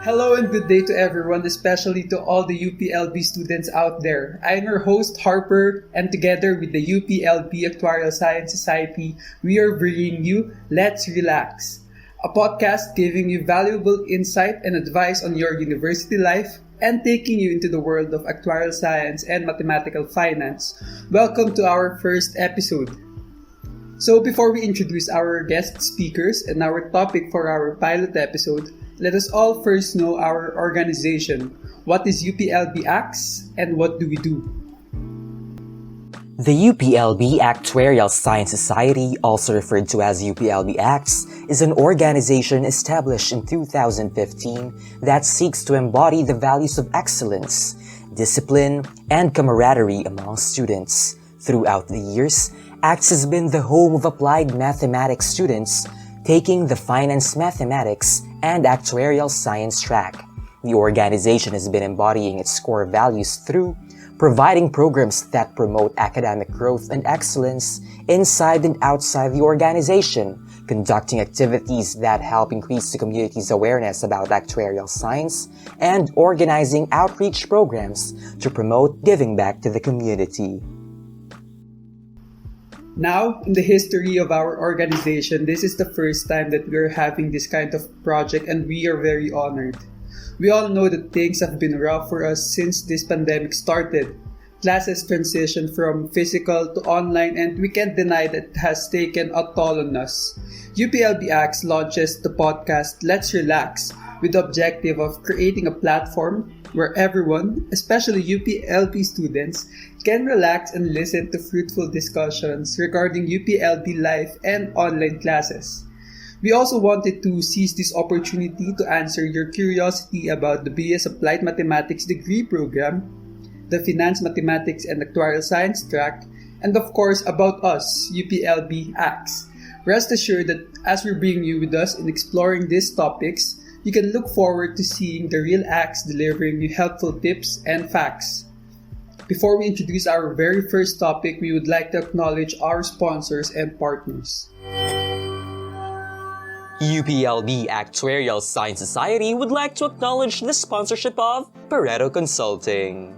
Hello and good day to everyone, especially to all the UPLB students out there. I'm your host, Harper, and together with the UPLB Actuarial Science Society, we are bringing you Let's Relax, a podcast giving you valuable insight and advice on your university life and taking you into the world of actuarial science and mathematical finance. Welcome to our first episode. So before we introduce our guest speakers and our topic for our pilot episode, let us all first know our organization. What is UPLB-ACTS and what do we do? The UPLB Actuarial Science Society, also referred to as UPLB-ACTS, is an organization established in 2015 that seeks to embody the values of excellence, discipline, and camaraderie among students. Throughout the years, ACTS has been the home of applied mathematics students taking the finance mathematics and actuarial science track. The organization has been embodying its core values through providing programs that promote academic growth and excellence inside and outside the organization, conducting activities that help increase the community's awareness about actuarial science, and organizing outreach programs to promote giving back to the community. Now, in the history of our organization, this is the first time that we are having this kind of project and we are very honored. We all know that things have been rough for us since this pandemic started. Classes transitioned from physical to online and we can't deny that it has taken a toll on us. UPLB-ACTS launches the podcast Let's Relax with the objective of creating a platform where everyone, especially UPLB students, can relax and listen to fruitful discussions regarding UPLB life and online classes. We also wanted to seize this opportunity to answer your curiosity about the BS Applied Mathematics degree program, the Finance Mathematics and Actuarial Science track, and of course about us, UPLB-ACTS. Rest assured that as we bring you with us in exploring these topics, you can look forward to seeing the RealActss delivering you helpful tips and facts. Before we introduce our very first topic, we would like to acknowledge our sponsors and partners. UPLB Actuarial Science Society would like to acknowledge the sponsorship of Pareto Consulting.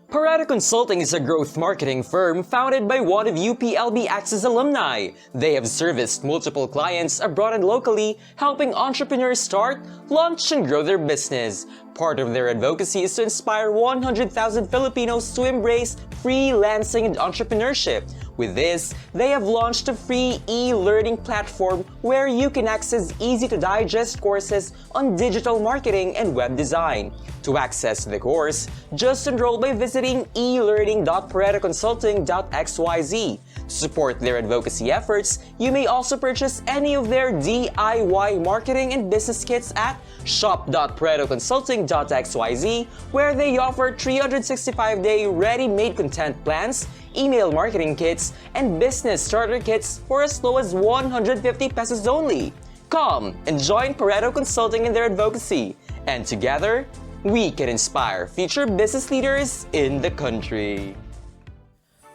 Pareto Consulting is a growth marketing firm founded by one of UPLB-ACTS's alumni. They have serviced multiple clients abroad and locally, helping entrepreneurs start, launch, and grow their business. Part of their advocacy is to inspire 100,000 Filipinos to embrace freelancing and entrepreneurship. With this, they have launched a free e-learning platform where you can access easy-to-digest courses on digital marketing and web design. To access the course, just enroll by visiting e-learning.paretoconsulting.xyz. To support their advocacy efforts, you may also purchase any of their DIY marketing and business kits at shop.paretoconsulting.xyz, where they offer 365-day ready-made content plans, email marketing kits, and business starter kits for as low as 150 pesos only. Come and join Pareto Consulting in their advocacy, and together, we can inspire future business leaders in the country.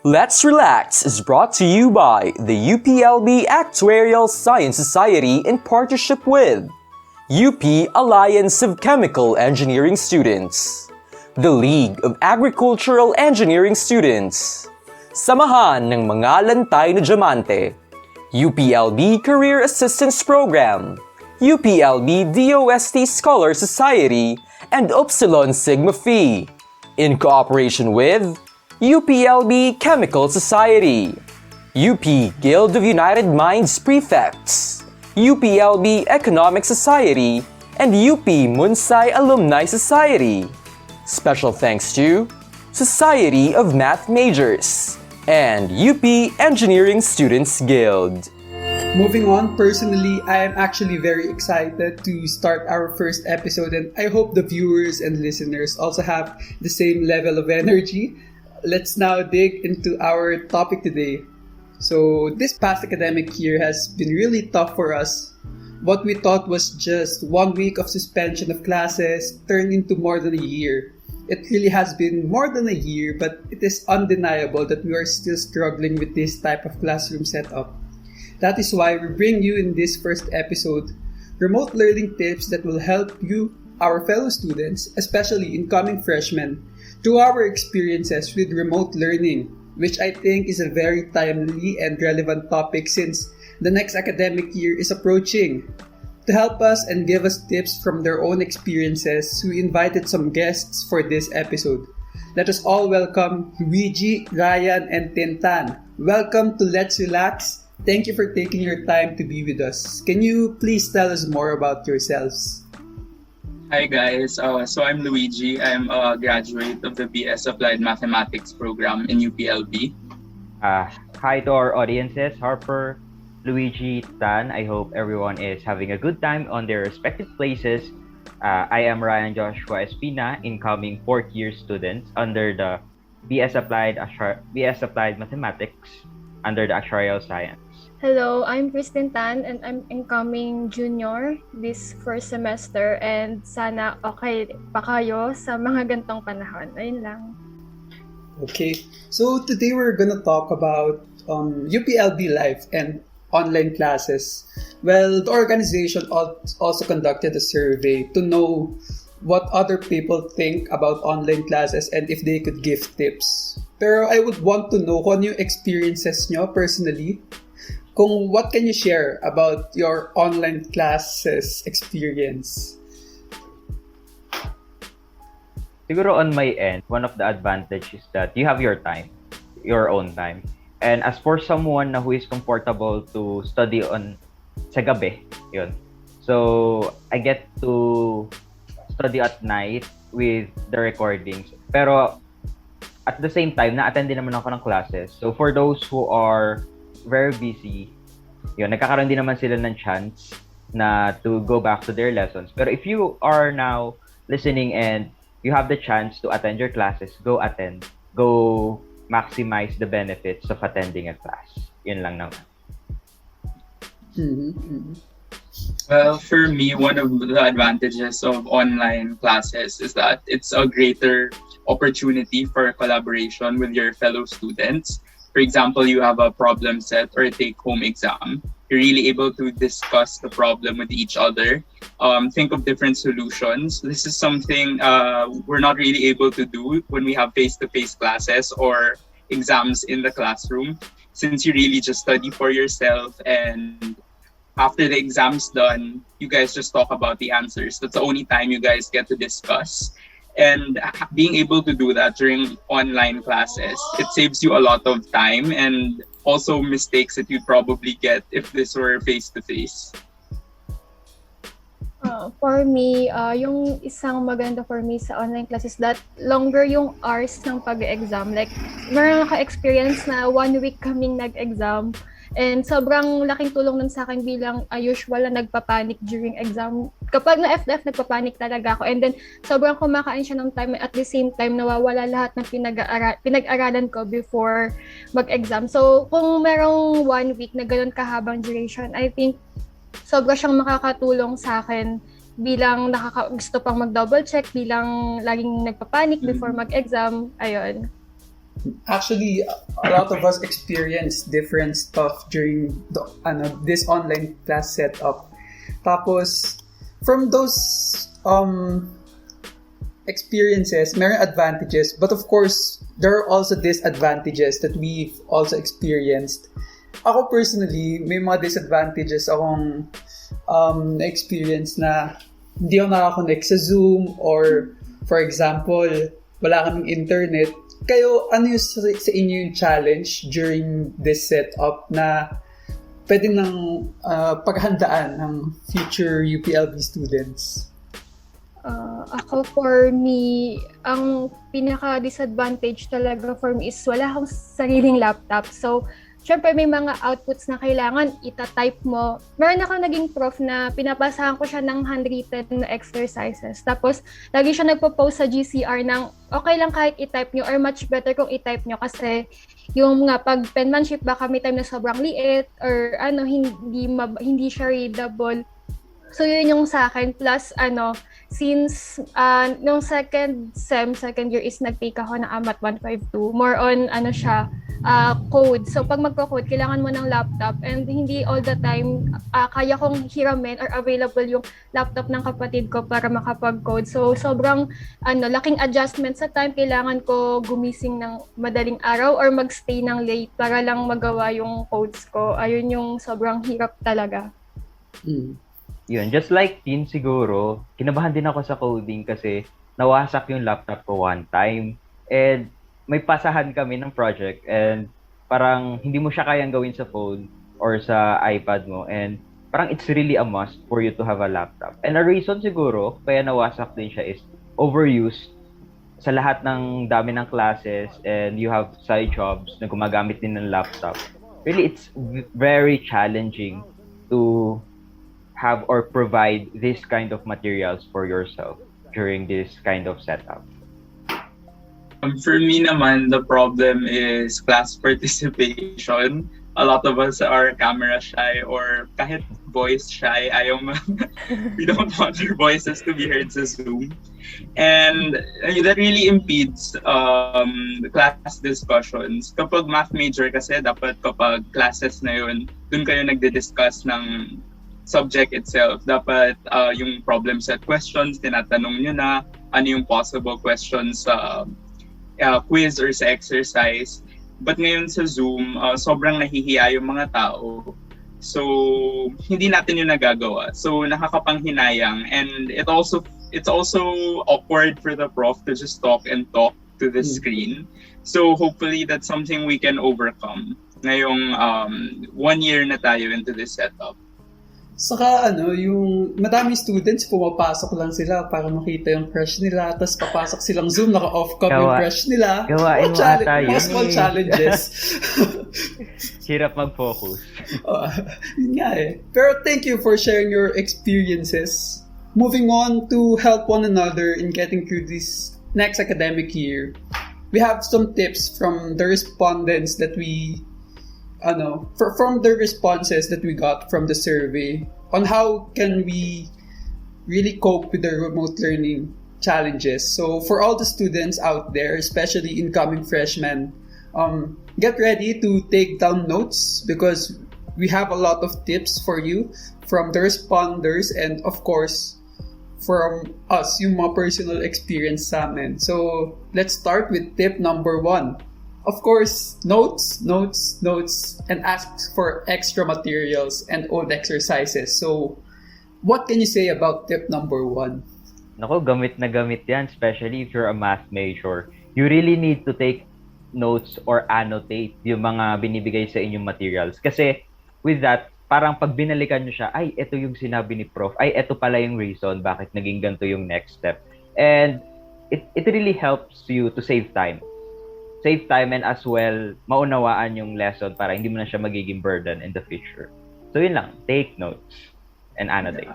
Let's Relax is brought to you by the UPLB Actuarial Science Society in partnership with UP Alliance of Chemical Engineering Students, the League of Agricultural Engineering Students, Samahan ng mga Lantay na Diamante, UPLB Career Assistance Program, UPLB DOST Scholar Society, and Upsilon Sigma Phi, in cooperation with UPLB Chemical Society, UP Guild of United Minds Praefects, UPLB Economic Society, and UP Munsai Alumni Society. Special thanks to Society of Math Majors and UP Engineering Students Guild. Moving on, personally, I am actually very excited to start our first episode and I hope the viewers and listeners also have the same level of energy. Let's now dig into our topic today. So, this past academic year has been really tough for us. What we thought was just 1 week of suspension of classes turned into more than a year. It really has been more than a year, but it is undeniable that we are still struggling with this type of classroom setup. That is why we bring you in this first episode remote learning tips that will help you, our fellow students, especially incoming freshmen, through our experiences with remote learning, which I think is a very timely and relevant topic since the next academic year is approaching. To help us and give us tips from their own experiences, we invited some guests for this episode. Let us all welcome Luigi, Ryan, and Tintan. Welcome to Let's Relax. Thank you for taking your time to be with us. Can you please tell us more about yourselves? Hi guys, so I'm Luigi. I'm a graduate of the BS Applied Mathematics program in UPLB. Hi to our audiences, Harper, Luigi, Tan. I hope everyone is having a good time on their respective places. I am Ryan Joshua Espina, incoming fourth year student under the BS Applied Mathematics under the Actuarial Science. Hello, I'm Kristen Tan and I'm incoming junior this first semester and sana okay pa kayo sa mga gantong panahon. Ayun lang. Okay, so today we're gonna talk about UPLB life and online classes. Well, the organization also conducted a survey to know what other people think about online classes and if they could give tips. Pero I would want to know kung ano yung experiences nyo personally. Kung what can you share about your online classes experience? Siguro on my end, one of the advantages is that you have your time, your own time. And as for someone who is comfortable to study sa gabi, yun. So, I get to study at night with the recordings. Pero, at the same time, na-attend din naman ako ng classes. So, for those who are very busy, yun, nagkakaroon din naman sila ng chance na to go back to their lessons. Pero if you are now listening and you have the chance to attend your classes, go attend. Go maximize the benefits of attending a class. Yun lang naman. Well, for me, one of the advantages of online classes is that it's a greater opportunity for collaboration with your fellow students. For example, you have a problem set or a take-home exam. You're really able to discuss the problem with each other, think of different solutions. This is something we're not really able to do when we have face-to-face classes or exams in the classroom, since you really just study for yourself, and after the exam's done, you guys just talk about the answers. That's the only time you guys get to discuss. And being able to do that during online classes, it saves you a lot of time and also mistakes that you'd probably get if this were face-to-face. For me, yung isang maganda for me sa online classes that longer yung hours ng pag-exam. Like, meron ako experience na 1 week kaming nag-exam. And sobrang laking tulong nun sa akin bilang usual na nagpapanik during exam. Kapag na FDF, nagpapanik talaga ako. And then, sobrang kumakain siya ng time. At the same time, nawawala lahat ng pinag-aralan ko before mag-exam. So, kung merong 1 week na ganun kahabang duration, I think sobra siyang makakatulong sa akin bilang gusto pang mag-double check, bilang laging nagpapanik before mag-exam. Ayun. Actually, a lot of us experience different stuff during this online class setup. Tapos, from those experiences, meron advantages, but of course, there are also disadvantages that we've also experienced. Ako personally, may mga disadvantages akong experience na hindi ako nakakonect sa Zoom or, for example, wala kaming internet. Kayo, ano yung sa inyo yung challenge during this setup na pwede nang paghandaan ng future UPLB students? Ako, for me, ang pinaka-disadvantage talaga for me is wala akong sariling laptop. So, syempre may mga outputs na kailangan ita-type mo. Meron akong naging prof na pinapasahan ko siya ng handwritten na exercises. Tapos, lagi siya nagpo-post sa GCR ng okay lang kahit i-type nyo or much better kung i-type nyo kasi yung nga pag penmanship baka may time na sobrang liit or hindi siya readable. So, yun yung sa akin. Plus, since nung second year is nag-take ako ng AMAT 152, more on, code. So pag magko-code, kailangan mo ng laptop and hindi all the time kaya kong hiramin or available yung laptop ng kapatid ko para makapag-code. So sobrang laking adjustment sa time. Kailangan ko gumising ng madaling araw or magstay ng late para lang magawa yung codes ko. Ayun yung sobrang hirap talaga. Yun, just like Tin siguro, kinabahan din ako sa coding kasi nawasak yung laptop ko one time. And may pasahan kami ng project and parang hindi mo siya kayang gawin sa phone or sa iPad mo. And parang it's really a must for you to have a laptop. And a reason siguro kaya nawasak din siya is overuse sa lahat ng dami ng classes and you have side jobs na gumagamit din ng laptop. Really, it's very challenging to have or provide this kind of materials for yourself during this kind of setup? For me naman, the problem is class participation. A lot of us are camera shy or kahit voice shy. We don't want our voices to be heard sa Zoom. And that really impedes the class discussions. Kapag math major kasi, dapat kapag classes na yun, dun kayo nagdi-discuss ng subject itself. Dapat yung problem set questions, tinatanong nyo na ano yung possible questions sa quiz or sa exercise. But ngayon sa Zoom, sobrang nahihiya yung mga tao. So, hindi natin yung nagagawa. So, nakakapanghinayang. And it's also awkward for the prof to just talk and talk to the screen. So, hopefully, that's something we can overcome. Ngayong 1 year na tayo into this setup. Saka yung madaming students pumapasok lang sila para makita yung crush nila, tapos papasok silang Zoom, naka-off cam yung crush nila. Gawain mo ata yun. Small challenges. Hirap mag-focus. Yun nga eh. Pero thank you for sharing your experiences. Moving on to help one another in getting through this next academic year, we have some tips from the respondents that we from the responses that we got from the survey on how can we really cope with the remote learning challenges. So for all the students out there, especially incoming freshmen, get ready to take down notes because we have a lot of tips for you from the responders and of course from us, yung mga personal experience sa amin. So let's start with tip number 1. Of course, notes, and ask for extra materials and old exercises. So, what can you say about tip number 1? Nako, gamit na gamit yan, especially if you're a math major. You really need to take notes or annotate yung mga binibigay sa inyong materials. Kasi with that, parang pag binalikan nyo siya, ay, ito yung sinabi ni prof. Ay, ito pala yung reason bakit naging ganito yung next step. And it really helps you to save time. Save time and as well, maunawaan yung lesson para hindi mo na siya magiging burden in the future. So yun lang, take notes and annotate.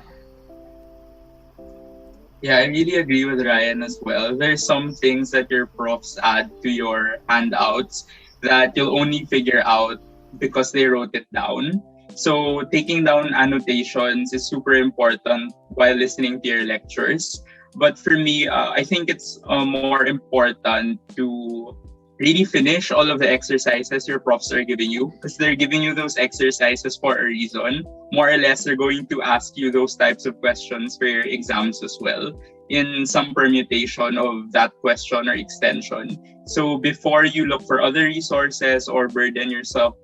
Yeah, I really agree with Ryan as well. There's some things that your profs add to your handouts that you'll only figure out because they wrote it down. So taking down annotations is super important while listening to your lectures. But for me, I think it's more important to really finish all of the exercises your profs are giving you because they're giving you those exercises for a reason. More or less, they're going to ask you those types of questions for your exams as well in some permutation of that question or extension. So before you look for other resources or burden yourself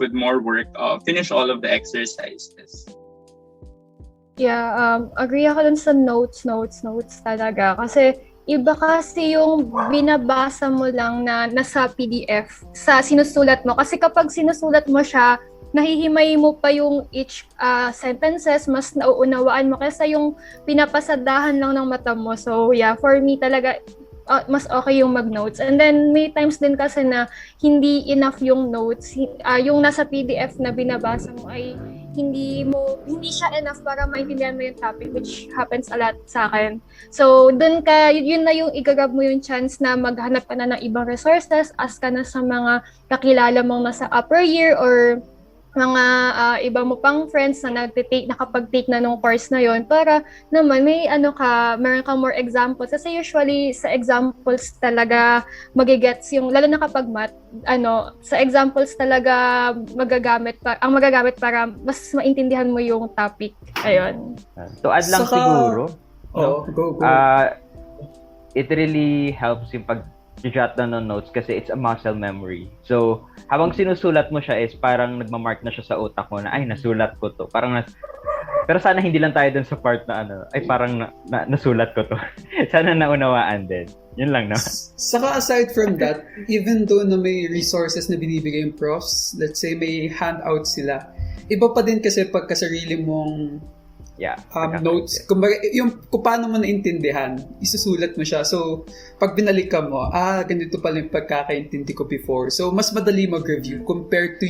with more work, finish all of the exercises. Yeah, agree ako dun sa notes talaga. Kasi iba kasi yung binabasa mo lang na nasa PDF sa sinusulat mo. Kasi kapag sinusulat mo siya, nahihimay mo pa yung each sentences, mas nauunawaan mo kaysa yung pinapasadahan lang ng mata mo. So yeah, for me talaga, mas okay yung mag-notes. And then may times din kasi na hindi enough yung notes. Yung nasa PDF na binabasa mo ay hindi siya enough para maintindihan mo yung topic, which happens a lot sa akin. So, yun na yung i-grab mo yung chance na maghanap ka na ng ibang resources, ask ka na sa mga kakilala mong nasa upper year or mga iba mo pang friends na nakapag-take na nung course na yon para naman meron kang more examples. Kasi usually sa examples talaga magigets yung, lalo na kapag math, sa examples talaga magagamit para mas maintindihan mo yung topic. Ayun. To add lang siguro, go. It really helps yung pag-jot down ng notes kasi it's a muscle memory. So, habang sinusulat mo siya is parang nagmamark na siya sa utak mo na, ay, nasulat ko to. Pero sana hindi lang tayo dun sa part na parang nasulat ko to. Sana naunawaan din. Yun lang, no? Saka aside from that, even though na may resources na binibigay yung profs, let's say may handouts sila, iba pa din kasi pagkasarili mong notes. Kung paano mo naintindihan, isusulat mo siya. So, pag binalik ka mo, ganito pala yung pagkakaintindi ko before. So, mas madali mag-review compared to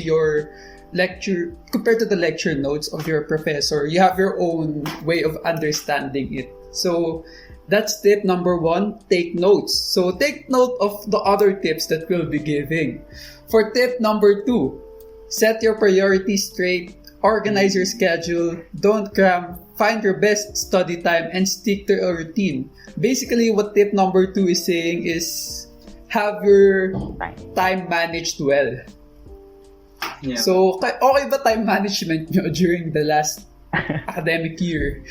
the lecture notes of your professor. You have your own way of understanding it. So, that's tip number 1, take notes. So, take note of the other tips that we'll be giving. For tip number 2, set your priorities straight. Organize your schedule, don't cram, find your best study time, and stick to a routine. Basically, what tip number 2 is saying is have your time managed well. Yeah. So, okay ba time management nyo during the last academic year?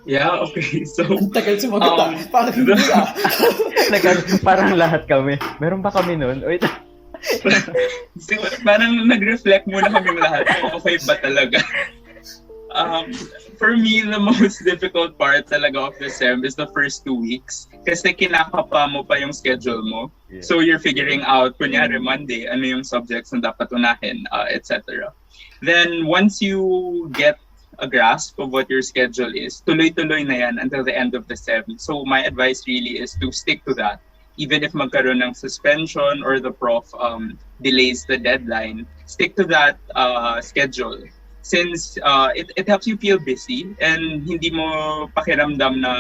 Yeah, okay. So, ang tagal sumagot parang hindi parang lahat kami. Meron ba kami nun? Wait. So, parang nag-reflect muna kami lahat kung okay ba talaga. For me, the most difficult part talaga of the SEM is the first 2 weeks. Kasi kinakapa mo pa yung schedule mo. Yeah. So you're figuring out, kunyari Monday, ano yung subjects na dapat unahin, etc. Then once you get a grasp of what your schedule is, tuloy-tuloy na yan until the end of the SEM. So my advice really is to stick to that. Even if magkaroon ng suspension or the prof delays the deadline, stick to that schedule. Since it helps you feel busy and hindi mo pakiramdam na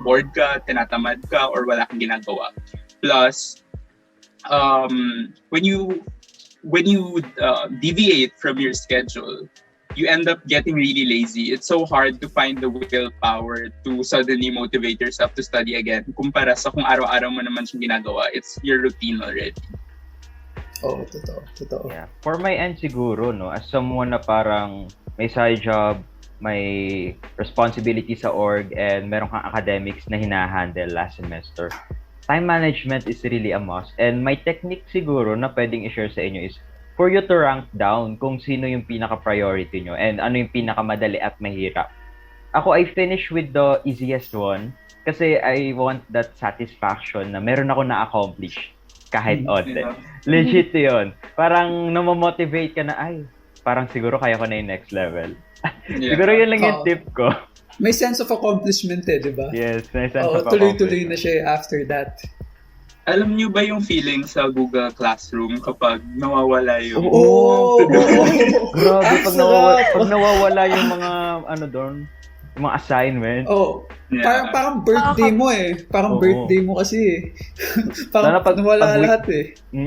bored ka, tinatamad ka, or wala kang ginagawa. Plus, when you deviate from your schedule, you end up getting really lazy. It's so hard to find the willpower to suddenly motivate yourself to study again. Kumpara sa kung araw-araw mo naman siyang ginagawa, it's your routine already. Oo, totoo. Yeah. For my end siguro, no, as someone na parang may side job, may responsibility sa org, and meron kang academics na hinahandle last semester, time management is really a must. And my technique siguro na pwedeng i-share sa inyo is for you to rank down kung sino yung pinaka-priority nyo and ano yung pinaka-madali at mahirap. Ako, I finish with the easiest one kasi I want that satisfaction na meron ako na-accomplish kahit onte. Legit yun. Parang namamotivate ka na, parang siguro kaya ko na yung next level. Yeah. Siguro yun lang yung tip ko. May sense of accomplishment di ba? Yes, may sense of accomplishment. Tuloy-tuloy na siya after that. Alam niyo ba yung feeling sa Google Classroom kapag nawawala yung... Grabe, pag nawawala yung mga, doon, yung mga assignment. Yeah. Parang birthday mo Parang birthday mo kasi parang pag nawala lahat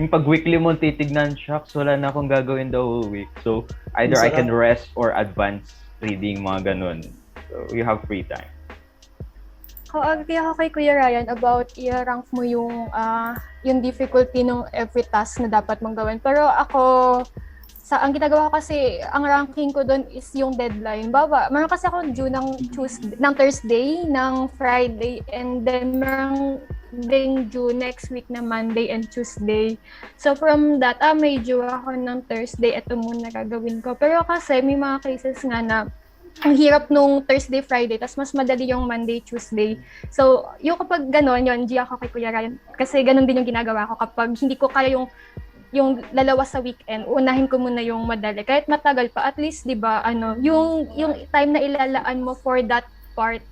Pag weekly mo titignan, shucks, wala na akong gagawin the whole week. So, either I can rest or advance reading, mga ganun. So, you have free time. Agree ako kay Kuya Ryan about i-rank mo yung difficulty ng every task na dapat mong gawin. Pero ako, ang ginagawa ko kasi, ang ranking ko doon is yung deadline. Meron kasi ako due ng Thursday, ng Friday, and then meron ding due next week na Monday and Tuesday. So from that, may due ako ng Thursday, ito muna gagawin ko. Pero kasi may mga cases nga na ang hirap nung Thursday, Friday, tas mas madali yung Monday, Tuesday. So, yung kapag gano'n, G ako kay Kuya Ryan. Kasi gano'n din yung ginagawa ko kapag hindi ko kaya yung lalawas sa weekend, unahin ko muna yung madali. Kahit matagal pa, at least, di ba, yung time na ilalaan mo for that part,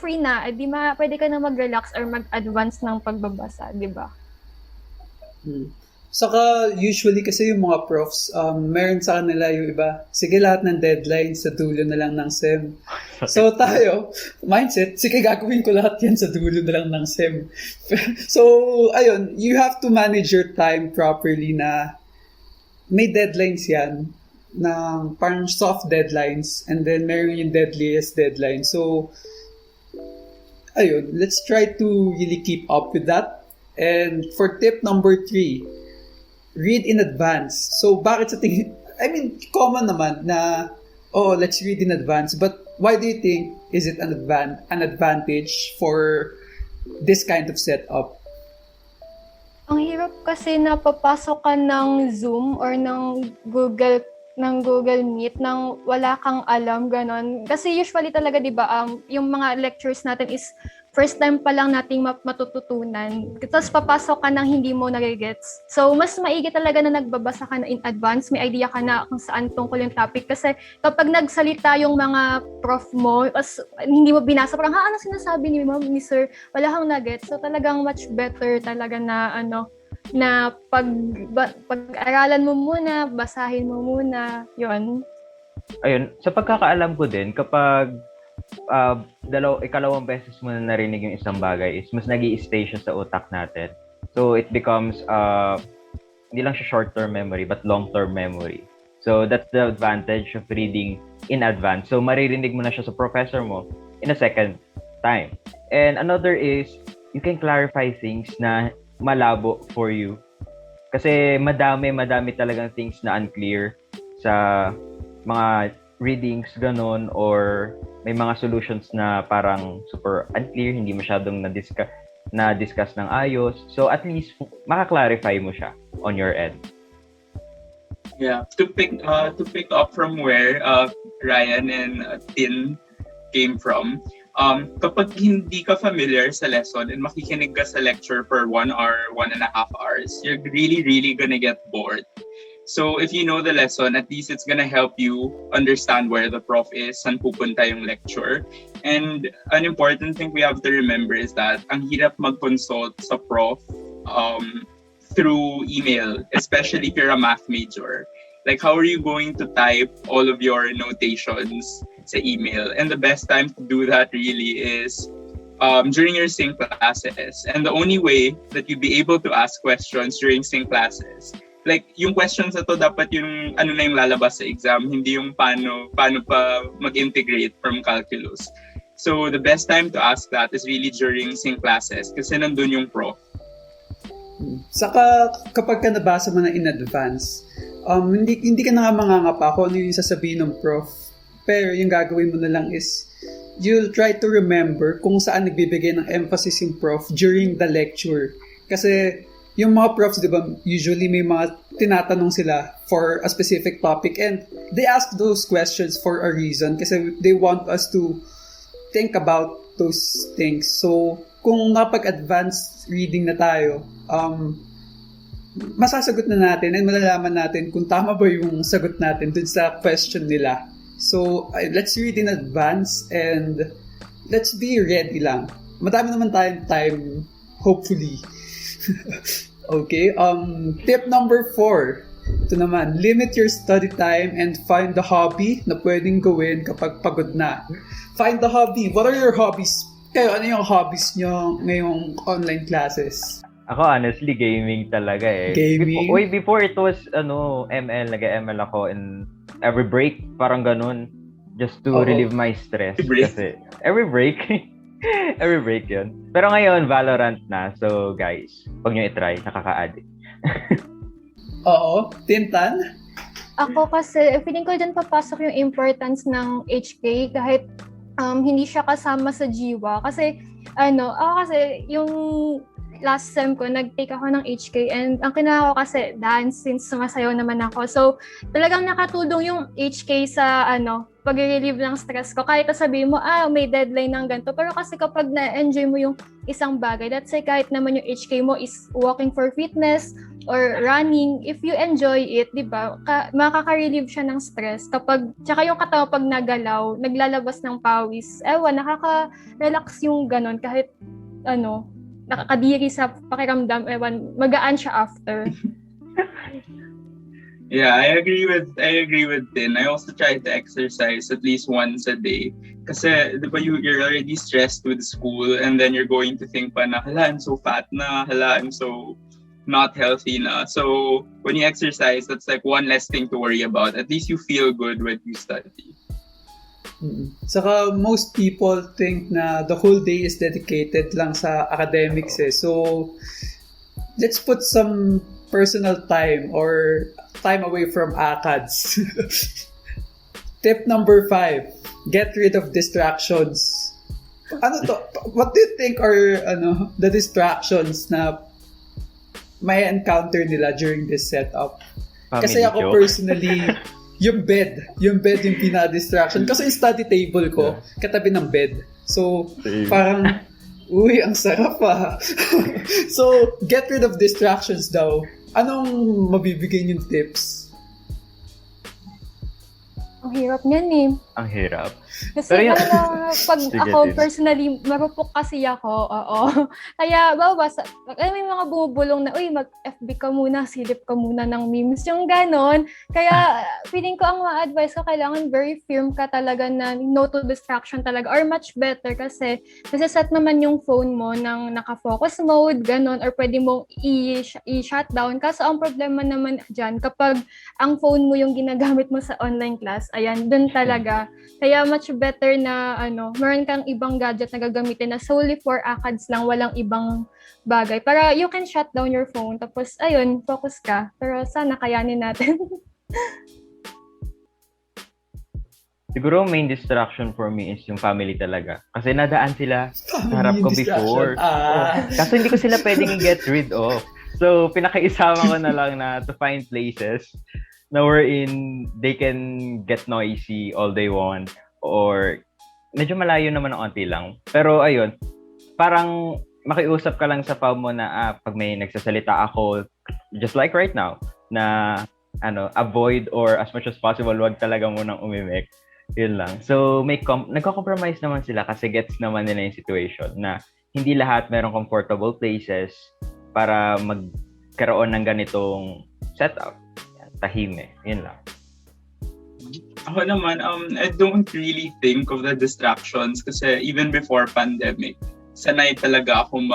free na, pwede ka na mag-relax or mag-advance ng pagbabasa, di ba? Saka usually kasi yung mga profs, meron sa kanila yung iba, sige lahat ng deadline sa dulo na lang ng SEM. So tayo, mindset, sige gagawin ko lahat yan sa dulo na lang ng SEM. So ayun, you have to manage your time properly na may deadlines yan ng parang soft deadlines and then meron yung deadliest deadline. So, ayun, let's try to really keep up with that. And for tip number 3, read in advance. So, bakit sa tingin, common naman na, let's read in advance. But why do you think is it an advantage for this kind of setup? Ang hirap kasi napapasok ka ng Zoom or ng Google Meet nang wala kang alam, ganon. Kasi usually talaga, di ba, yung mga lectures natin is first time pa lang nating matututunan. Tapos papasok ka nang hindi mo nagigets. So, mas maigi talaga na nagbabasa ka na in advance. May idea ka na kung saan tungkol yung topic. Kasi kapag nagsalita yung mga prof mo, tapos hindi mo binasa, parang, ano sinasabi ni ma'am, ni sir? Wala kang nagets. So, talagang much better talaga na, na pag-aralan mo muna, basahin mo muna, yon. Ayun, sa pagkakaalam ko din, kapag ikalawang beses mo na narinig yung isang bagay is mas nag-i-stay siya sa utak natin. So, it becomes, hindi lang siya short-term memory, but long-term memory. So, that's the advantage of reading in advance. So, maririnig mo na siya sa professor mo in a second time. And another is, you can clarify things na malabo for you. Kasi madami talagang things na unclear sa mga readings, ganon, or may mga solutions na parang super unclear, hindi masyadong na-discuss ng ayos. So at least maka-clarify mo siya on your end. Yeah, to pick up from where Ryan and Tin came from, kapag hindi ka familiar sa lesson and makikinig ka sa lecture for 1 hour, 1.5 hours, you're really gonna get bored. So if you know the lesson, at least it's gonna help you understand where the prof is, saan pupunta yung lecture. And an important thing we have to remember is that ang hirap mag-consult sa prof through email, especially if you're a math major. Like, how are you going to type all of your notations sa email? And the best time to do that really is during your sync classes. And the only way that you'll be able to ask questions during sync classes, like, yung questions na to dapat yung ano na yung lalabas sa exam, hindi yung paano pa mag-integrate from calculus. So, the best time to ask that is really during sync classes kasi nandun yung prof. Saka, kapag ka nabasa mo na in advance, hindi ka na nga mangangapa kung ano yung sasabihin ng prof. Pero yung gagawin mo na lang is, you'll try to remember kung saan nagbibigay ng emphasis yung prof during the lecture. Kasi, yung mga profs, di ba, usually may mga tinatanong sila for a specific topic and they ask those questions for a reason kasi they want us to think about those things. So, kung napag-advanced reading na tayo, masasagot na natin and malalaman natin kung tama ba yung sagot natin dun sa question nila. So, let's read in advance and let's be ready lang. Madami naman tayong time, hopefully. Okay, tip number 4. Ito naman, limit your study time and find the hobby na pwedeng gawin kapag pagod na. Find the hobby. What are your hobbies? Kayo, ano yung hobbies nyo ngayong online classes? Ako, honestly, gaming talaga eh. Gaming? Before it was, ML, nag-ML ako in every break, parang ganun. Just to relieve my stress. Kasi, every break. Every break yun. Pero ngayon, Valorant na. So, guys, huwag nyo itry. Nakaka-addict. Oo. Tintan? Ako kasi, feeling ko dyan papasok yung importance ng HK kahit hindi siya kasama sa jiwa. Kasi, kasi yung last sem ko, nag-take ako ng HK and ang kinuha ko kasi dance since sumasayaw naman ako. So, talagang nakatulong yung HK sa pag-relieve ng stress ko. Kahit sabihin mo, may deadline ng ganito. Pero kasi kapag na-enjoy mo yung isang bagay, let's say kahit naman yung HK mo is walking for fitness or running, if you enjoy it, di ba, makaka-relieve siya ng stress. Tsaka yung katawan pag nagalaw, naglalabas ng pawis, nakaka-relax yung ganon kahit nakakadiri sa pakiramdam, magaan siya after. Yeah, I agree with Tin. I also try to exercise at least once a day. Kasi, di ba, you're already stressed with school and then you're going to think pa na, hala, I'm so fat na, hala, I'm so not healthy na. So when you exercise, that's like one less thing to worry about. At least you feel good when you study. Saka most people think na the whole day is dedicated lang sa academics eh. So let's put some personal time or time away from ACADS. Tip number 5, get rid of distractions. Ano to? What do you think are the distractions na may encounter nila during this setup? Kasi ako personally, yung bed yung pinaka-distraction. Kasi yung study table ko, katabi ng bed. So, parang, uy, ang sarap ah. So, get rid of distractions daw. Anong mabibigay niyong tips? Ang hirap niyan eh. Ang hirap. Kasi pag ako personally, marupok kasi ako, oo. Kaya, may mga bumubulong na, uy, mag-FB ka muna, silip ka muna ng memes, yung ganon. Kaya, feeling ko ang ma-advise ko, kailangan very firm ka talaga na no to distraction talaga, or much better kasi nasa-set naman yung phone mo ng naka-focus mode, ganon, or pwede mong i-shutdown. Kaso ang problema naman dyan, kapag ang phone mo yung ginagamit mo sa online class, ayan, dun talaga. Kaya much better na meron kang ibang gadget na gagamitin na solely for ACADS lang, walang ibang bagay. Para you can shut down your phone, tapos ayun, focus ka. Pero sana kayanin natin. Siguro main distraction for me is yung family talaga. Kasi nadaan sila sa harap ko before. Kaso hindi ko sila pwedeng i-get rid of. So, pinakaisama ko na lang na to find places na wherein they can get noisy all they want, or medyo malayo naman ng onti lang. Pero ayun, parang makiusap ka lang sa pao mo na pag may nagsasalita ako, just like right now, na avoid or as much as possible, wag talaga munang umimik. Yun lang. So nagko-compromise naman sila kasi gets naman nila yung situation na hindi lahat merong comfortable places para magkaroon ng ganitong setup. Tahimik. Yun lang. Ako naman, I don't really think of the distractions kasi even before pandemic, sanay talaga ako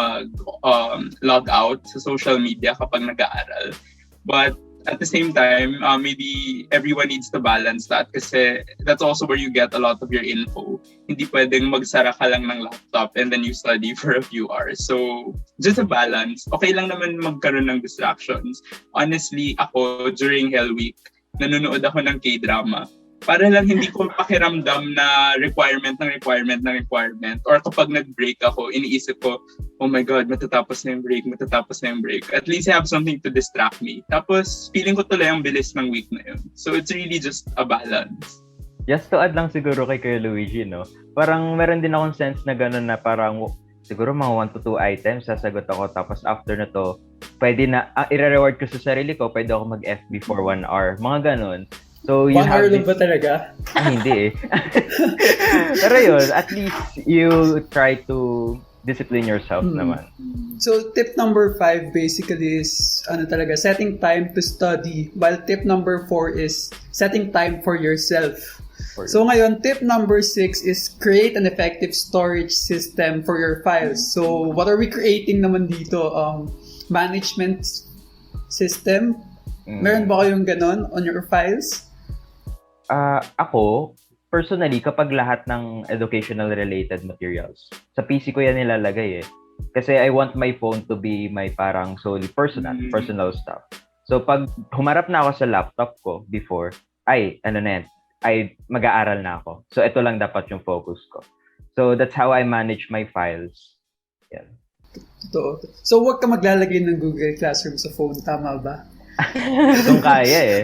log out sa social media kapag nag-aaral. But at the same time, maybe everyone needs to balance that kasi that's also where you get a lot of your info. Hindi pwedeng magsara ka lang ng laptop and then you study for a few hours. So, just a balance. Okay lang naman magkaroon ng distractions. Honestly, ako, during Hell Week, nanonood ako ng K-drama. Para lang hindi ko pakiramdam na requirement. Or kapag nag-break ako, iniisip ko, oh my God, matatapos na yung break. At least I have something to distract me. Tapos, feeling ko tuloy ang bilis ng week na yun. So, it's really just a balance. Just to add lang siguro kay Kuya Luigi, no? Parang meron din akong sense na gano'n na parang siguro mga 1 to 2 items sasagot ako. Tapos after na to, pwede na, i-reward ko sa sarili ko, pwede ako mag-FB for 1 hour. Mga gano'n. So, 1 hour lang ba talaga? Hindi eh. Pero yun, at least you try to discipline yourself naman. So, tip number 5 basically is setting time to study. While tip number 4 is setting time for yourself. So ngayon, tip number 6 is create an effective storage system for your files. So, what are we creating naman dito? Management system? Meron ba kayong ganon on your files? Ako, personally, kapag lahat ng educational related materials, sa PC ko yan nilalagay eh. Kasi I want my phone to be my parang solely personal stuff. So pag humarap na ako sa laptop ko before, mag-aaral na ako. So ito lang dapat yung focus ko. So that's how I manage my files. Yan. Totoo. So wag ka maglalagay ng Google Classroom sa phone, tama ba? Kung kaya eh.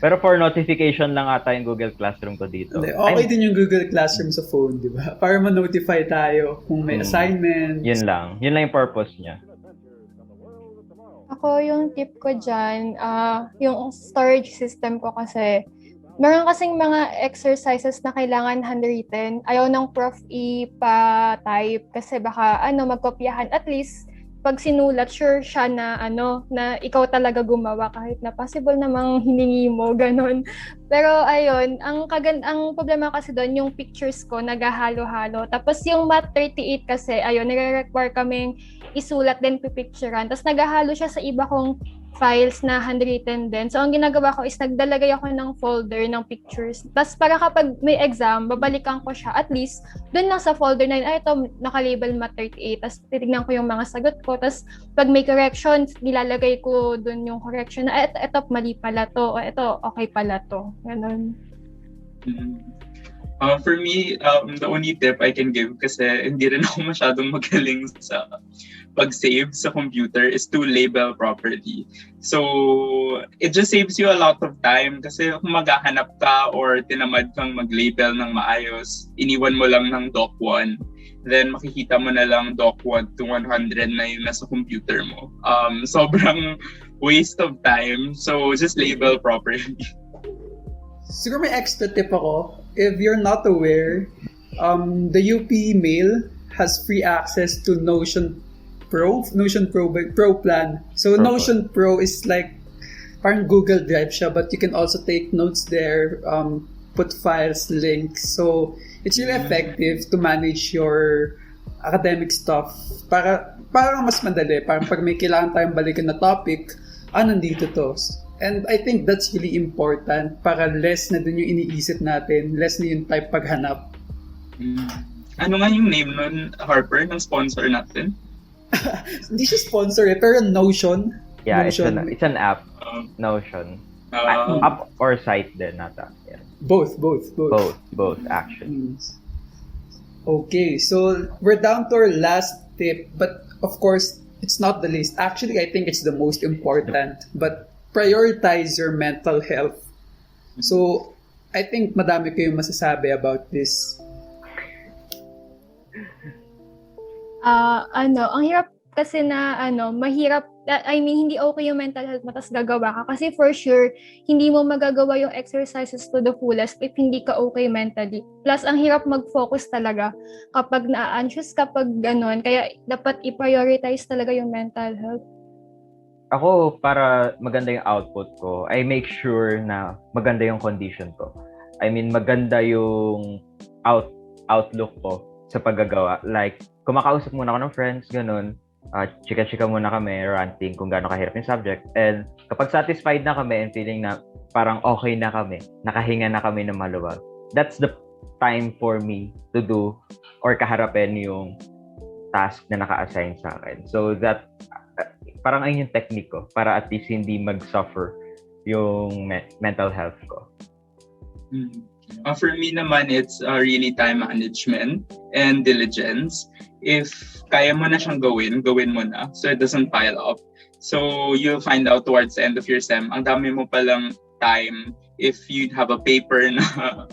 Pero for notification lang ata yung Google Classroom ko dito. Okay din yung Google Classroom sa phone, di ba? Para ma-notify tayo kung may assignments. Yun lang yung purpose niya. Ako, yung tip ko dyan, yung storage system ko kasi, meron kasing mga exercises na kailangan handwritten. Ayaw ng prof ipa-type kasi baka magkopyahan. At least, pag sinulat, sure siya na na ikaw talaga gumawa kahit na possible namang hiningi mo, ganun. Pero ayun, ang problema kasi doon, yung pictures ko naghahalo-halo. Tapos yung Math 38 kasi, ayun, nire-require kaming isulat din pipicturean. Tapos naghahalo siya sa iba kong files na handwritten din. So, ang ginagawa ko is naglalagay ako ng folder ng pictures. Tapos, para kapag may exam, babalikan ko siya. At least, dun lang sa folder na yun, ito, nakalabel Math 38. Tapos, titignan ko yung mga sagot ko. Tapos, pag may corrections, nilalagay ko dun yung correction na, ito, mali pala to. O, ito, okay pala to. Ganun. For me, the only tip I can give, kasi hindi rin ako masyadong magaling sa pag-save sa computer, is to label properly. So, it just saves you a lot of time kasi kung maghahanap ka or tinamad kang mag-label ng maayos, iniwan mo lang ng Doc 1, then makikita mo na lang Doc 1 to 100 na yung nasa computer mo. Sobrang waste of time. So, just label properly. Siguro may extra tip ako. If you're not aware, the UP mail has free access to Notion Pro plan. So Notion Pro is like parang Google Drive siya, but you can also take notes there, put files, links. So it's really effective to manage your academic stuff. Para mas madali, parang pag may kailangan tayong balikan na topic, nandito to. And I think that's really important para less na dun yung iniisip natin, less na yung type paghanap. Ano nga yung name nun, Harper, ng sponsor natin? Hindi siya sponsor pero Notion. Yeah, Notion. It's an app. Notion. App or site din nata. Yeah. Both actually. Okay, so we're down to our last tip, but of course, it's not the least. Actually, I think it's the most important, but prioritize your mental health. So, I think madami kayong masasabi about this. Ang hirap kasi na mahirap, hindi okay yung mental health mo tas gagawa ka kasi for sure hindi mo magagawa yung exercises to the fullest if hindi ka okay mentally. Plus ang hirap mag-focus talaga kapag na-anxious, kapag ganun, kaya dapat i-prioritize talaga yung mental health. Ako, para maganda yung output ko, I make sure na maganda yung condition ko. I mean, maganda yung outlook ko sa paggagawa. Like, kumakausap muna ako ng friends, ganun. Chika-chika muna kami, ranting kung gaano kahirap yung subject. And kapag satisfied na kami and feeling na parang okay na kami, nakahinga na kami ng maluwag, that's the time for me to do or kaharapin yung task na naka-assign sa akin. So that, parang ayun yung technique ko para at least hindi mag-suffer yung mental health ko. For me naman, it's really time management and diligence. If kaya mo na siyang gawin mo na so it doesn't pile up. So you'll find out towards the end of your SEM, ang dami mo palang time. If you have a paper na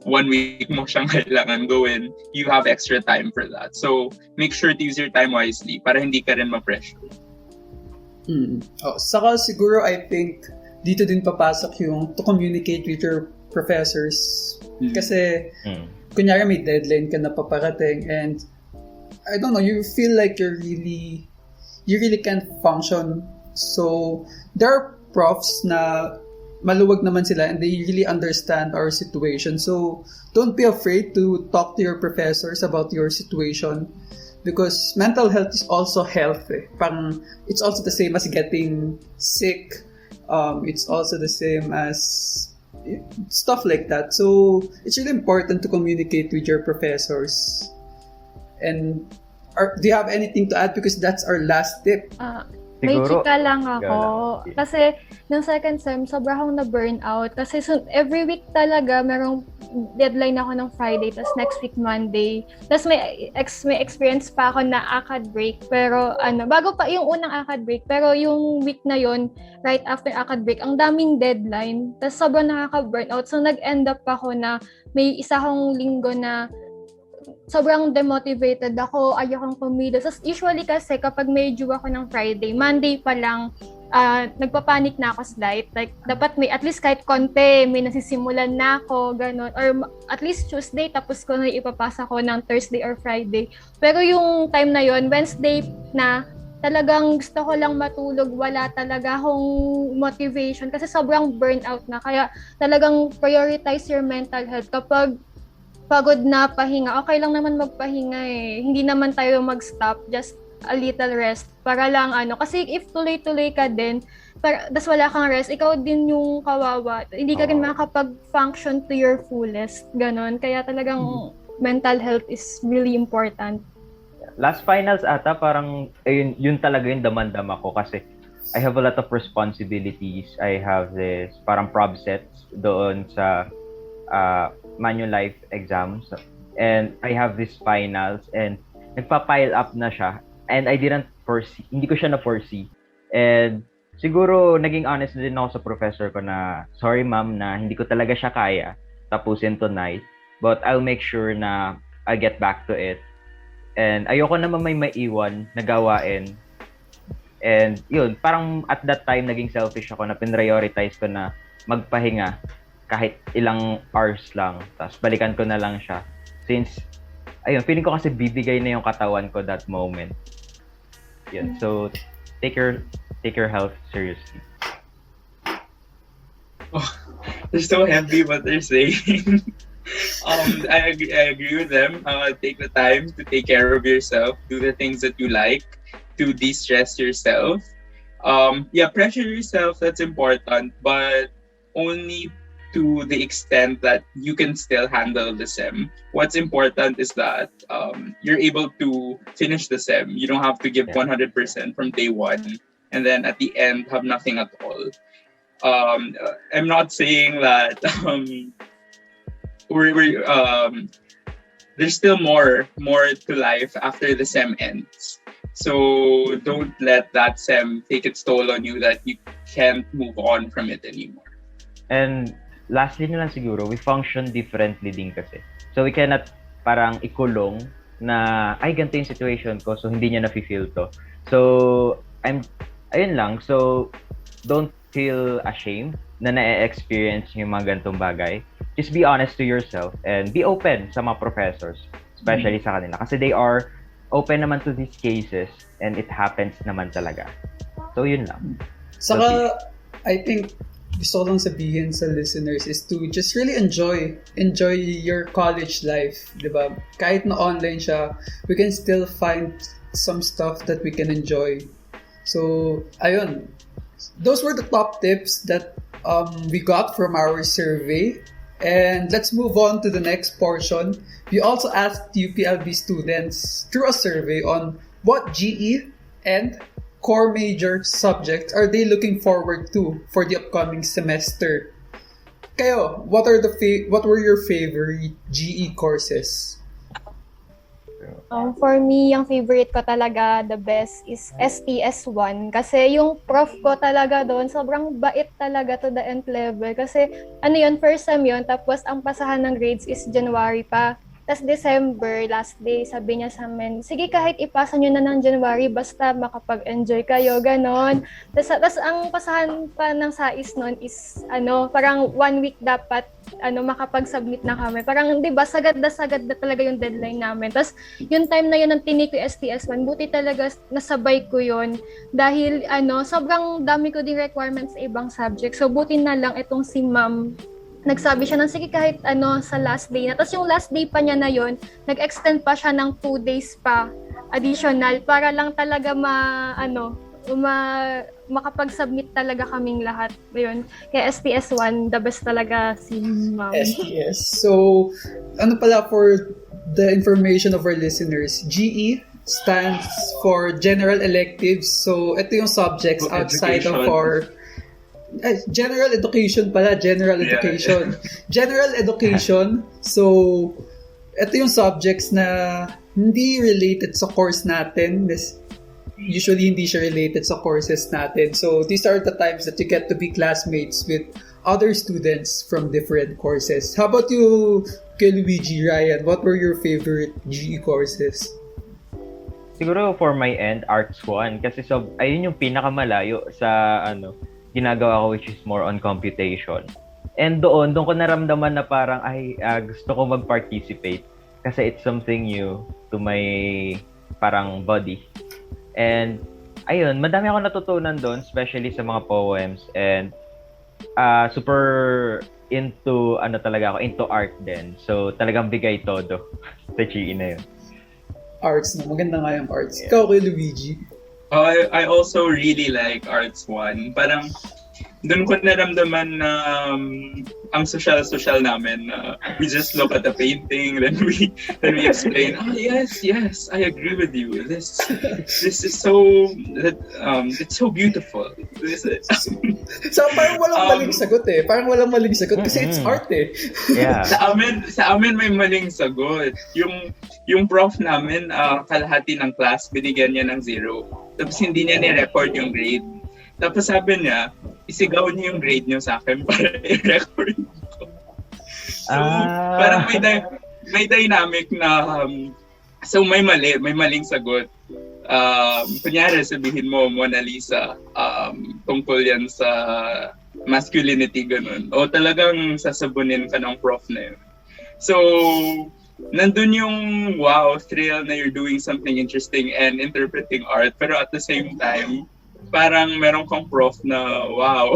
1 week mo siyang kailangan gawin, you have extra time for that. So make sure to use your time wisely para hindi ka rin ma-pressure. Saka siguro I think dito din papasok yung to communicate with your professors. Kasi kunyari may deadline ka na paparating and I don't know, you feel like you really can't function. So there are profs na maluwag naman sila and they really understand our situation. So don't be afraid to talk to your professors about your situation. Because mental health is also health. Parang it's also the same as getting sick. It's also the same as stuff like that. So it's really important to communicate with your professors. And do you have anything to add? Because that's our last tip. May chika lang ako. Kasi nung second sem, sobrang akong na-burnout. Kasi every week talaga, merong deadline ako ng Friday, tapos next week Monday. Tapos may experience pa ako na ACAD break. Pero bago pa yung unang ACAD break. Pero yung week na yon right after ACAD break, ang daming deadline. Tapos sobrang nakaka-burnout. So nag-end up ako na may isa akong linggo na sobrang demotivated ako, ayokong pumilos. Usually kasi kapag may due ako ng Friday, Monday pa lang, nagpapanik na ako slight. Like, dapat may at least kahit konti, may nasisimulan na ako, gano'n. Or at least Tuesday, tapos ko na ipapasa ko ng Thursday or Friday. Pero yung time na yon Wednesday na, talagang gusto ko lang matulog, wala talaga akong motivation kasi sobrang burnout na. Kaya talagang prioritize your mental health. Kapag pagod na, pahinga, okay lang naman magpahinga eh. Hindi naman tayo mag-stop, just a little rest para lang kasi if tuloy-tuloy ka din, das wala kang rest, ikaw din yung kawawa. Hindi ka rin makakapag-function to your fullest. Ganon. Kaya talagang mental health is really important. Last finals ata, parang yun talaga yung damandam ako kasi I have a lot of responsibilities. I have this parang prob sets doon sa Manulife exams, and I have this finals, and nagpa-pile up na siya, and I didn't foresee, hindi ko siya na-foresee, and siguro naging honest din ako sa professor ko na, sorry ma'am, na hindi ko talaga siya kaya tapusin tonight, but I'll make sure na I'll get back to it. And ayoko naman may maiwan na gawain. And yun, parang at that time naging selfish ako na pinrioritize ko na magpahinga kahit ilang hours lang. Tapos balikan ko na lang siya. Since, ayun, feeling ko kasi bibigay na yung katawan ko that moment. Yun. So, take your health seriously. Oh, they're so heavy what they're saying. I agree with them. Take the time to take care of yourself. Do the things that you like to de-stress yourself. Pressure yourself, that's important, but only to the extent that you can still handle the SEM. What's important is that you're able to finish the SEM. You don't have to give 100% from day one, and then at the end have nothing at all. I'm not saying that there's still more to life after the SEM ends. So don't let that SEM take its toll on you that you can't move on from it anymore. And lastly na lang siguro, we function differently din kasi. So we cannot parang ikulong na, ay, ganito yung situation ko, so hindi niya na-feel to. So, ayun lang. So, don't feel ashamed na na-experience yung mga ganitong bagay. Just be honest to yourself and be open sa mga professors, especially sa kanila. Kasi they are open naman to these cases and it happens naman talaga. So, yun lang. Saka, I think, gusto ko lang sabihin sa listeners is to just really enjoy your college life, di ba? Kahit na online siya, we can still find some stuff that we can enjoy. So, ayun. Those were the top tips that we got from our survey. And let's move on to the next portion. We also asked UPLB students through a survey on what GE and core major subjects are they looking forward to for the upcoming semester? Kayo, what were your favorite GE courses? For me, yung favorite ko talaga, the best is STS1. Kasi yung prof ko talaga doon, sobrang bait talaga to the nth level. Kasi first sem yun, tapos ang pasahan ng grades is January pa. Tapos December, last day, sabi niya sa amin, sige kahit ipasa nyo na ng January, basta makapag-enjoy kayo, ganon. Tapos ang pasahan pa ng SAIS nun is, parang 1 week dapat, makapag-submit na kami. Parang, di ba, sagad na talaga yung deadline namin. Tapos, yung time na yun, ang tinik ko STS1, buti talaga nasabay ko yun. Dahil, sobrang dami ko din requirements sa ibang subject. So, buti na lang itong si ma'am, nagsabi siya ng sige kahit sa last day na. Tapos yung last day pa niya na yon, nag-extend pa siya ng 2 days pa additional para lang talaga makapag-submit talaga kaming lahat. Ayun. Kaya STS1, the best talaga si ma'am. STS. So, pala for the information of our listeners, GE stands for General Electives. So, ito yung subjects outside of our General Education. General Education. So, ito yung subjects na hindi related sa course natin. Usually, hindi siya related sa courses natin. So, these are the times that you get to be classmates with other students from different courses. How about you, Luigi, Ryan? What were your favorite GE courses? Siguro for my end, Arts 1. Kasi ayun yung pinakamalayo sa ginagawa ko, which is more on computation. And doon ko naramdaman na parang gusto ko mag-participate kasi it's something new to my parang body. And ayun, madami ako natutunan doon, especially sa mga poems, and super into, talaga ako, into art din. So, talagang bigay todo sa GE na yun. Arts na. Maganda nga yung arts. Ikaw kay Luigi. I also really like Arts 1. Parang doon ko naramdaman na ang social namin. We just look at the painting, then we explain. Yes, I agree with you. This is so it's so beautiful. So parang walang maling sagot eh. Parang walang maling sagot kasi it's art eh. Yeah. Sa amin may maling sagot. Yung prof namin, kalahati ng class binigyan niya ng 0. Tapos hindi niya ni-record yung grade. Tapos sabi niya, isigaw niyo yung grade niyo sa akin para i-record ko. So, parang may dynamic na, so may maling sagot. Kunyari, sabihin mo, Mona Lisa, tungkol yan sa masculinity, ganun. O talagang sasabunin ka ng prof na yun. So, nandun yung wow, thrill na you're doing something interesting and interpreting art. Pero at the same time, parang meron kang prof na wow.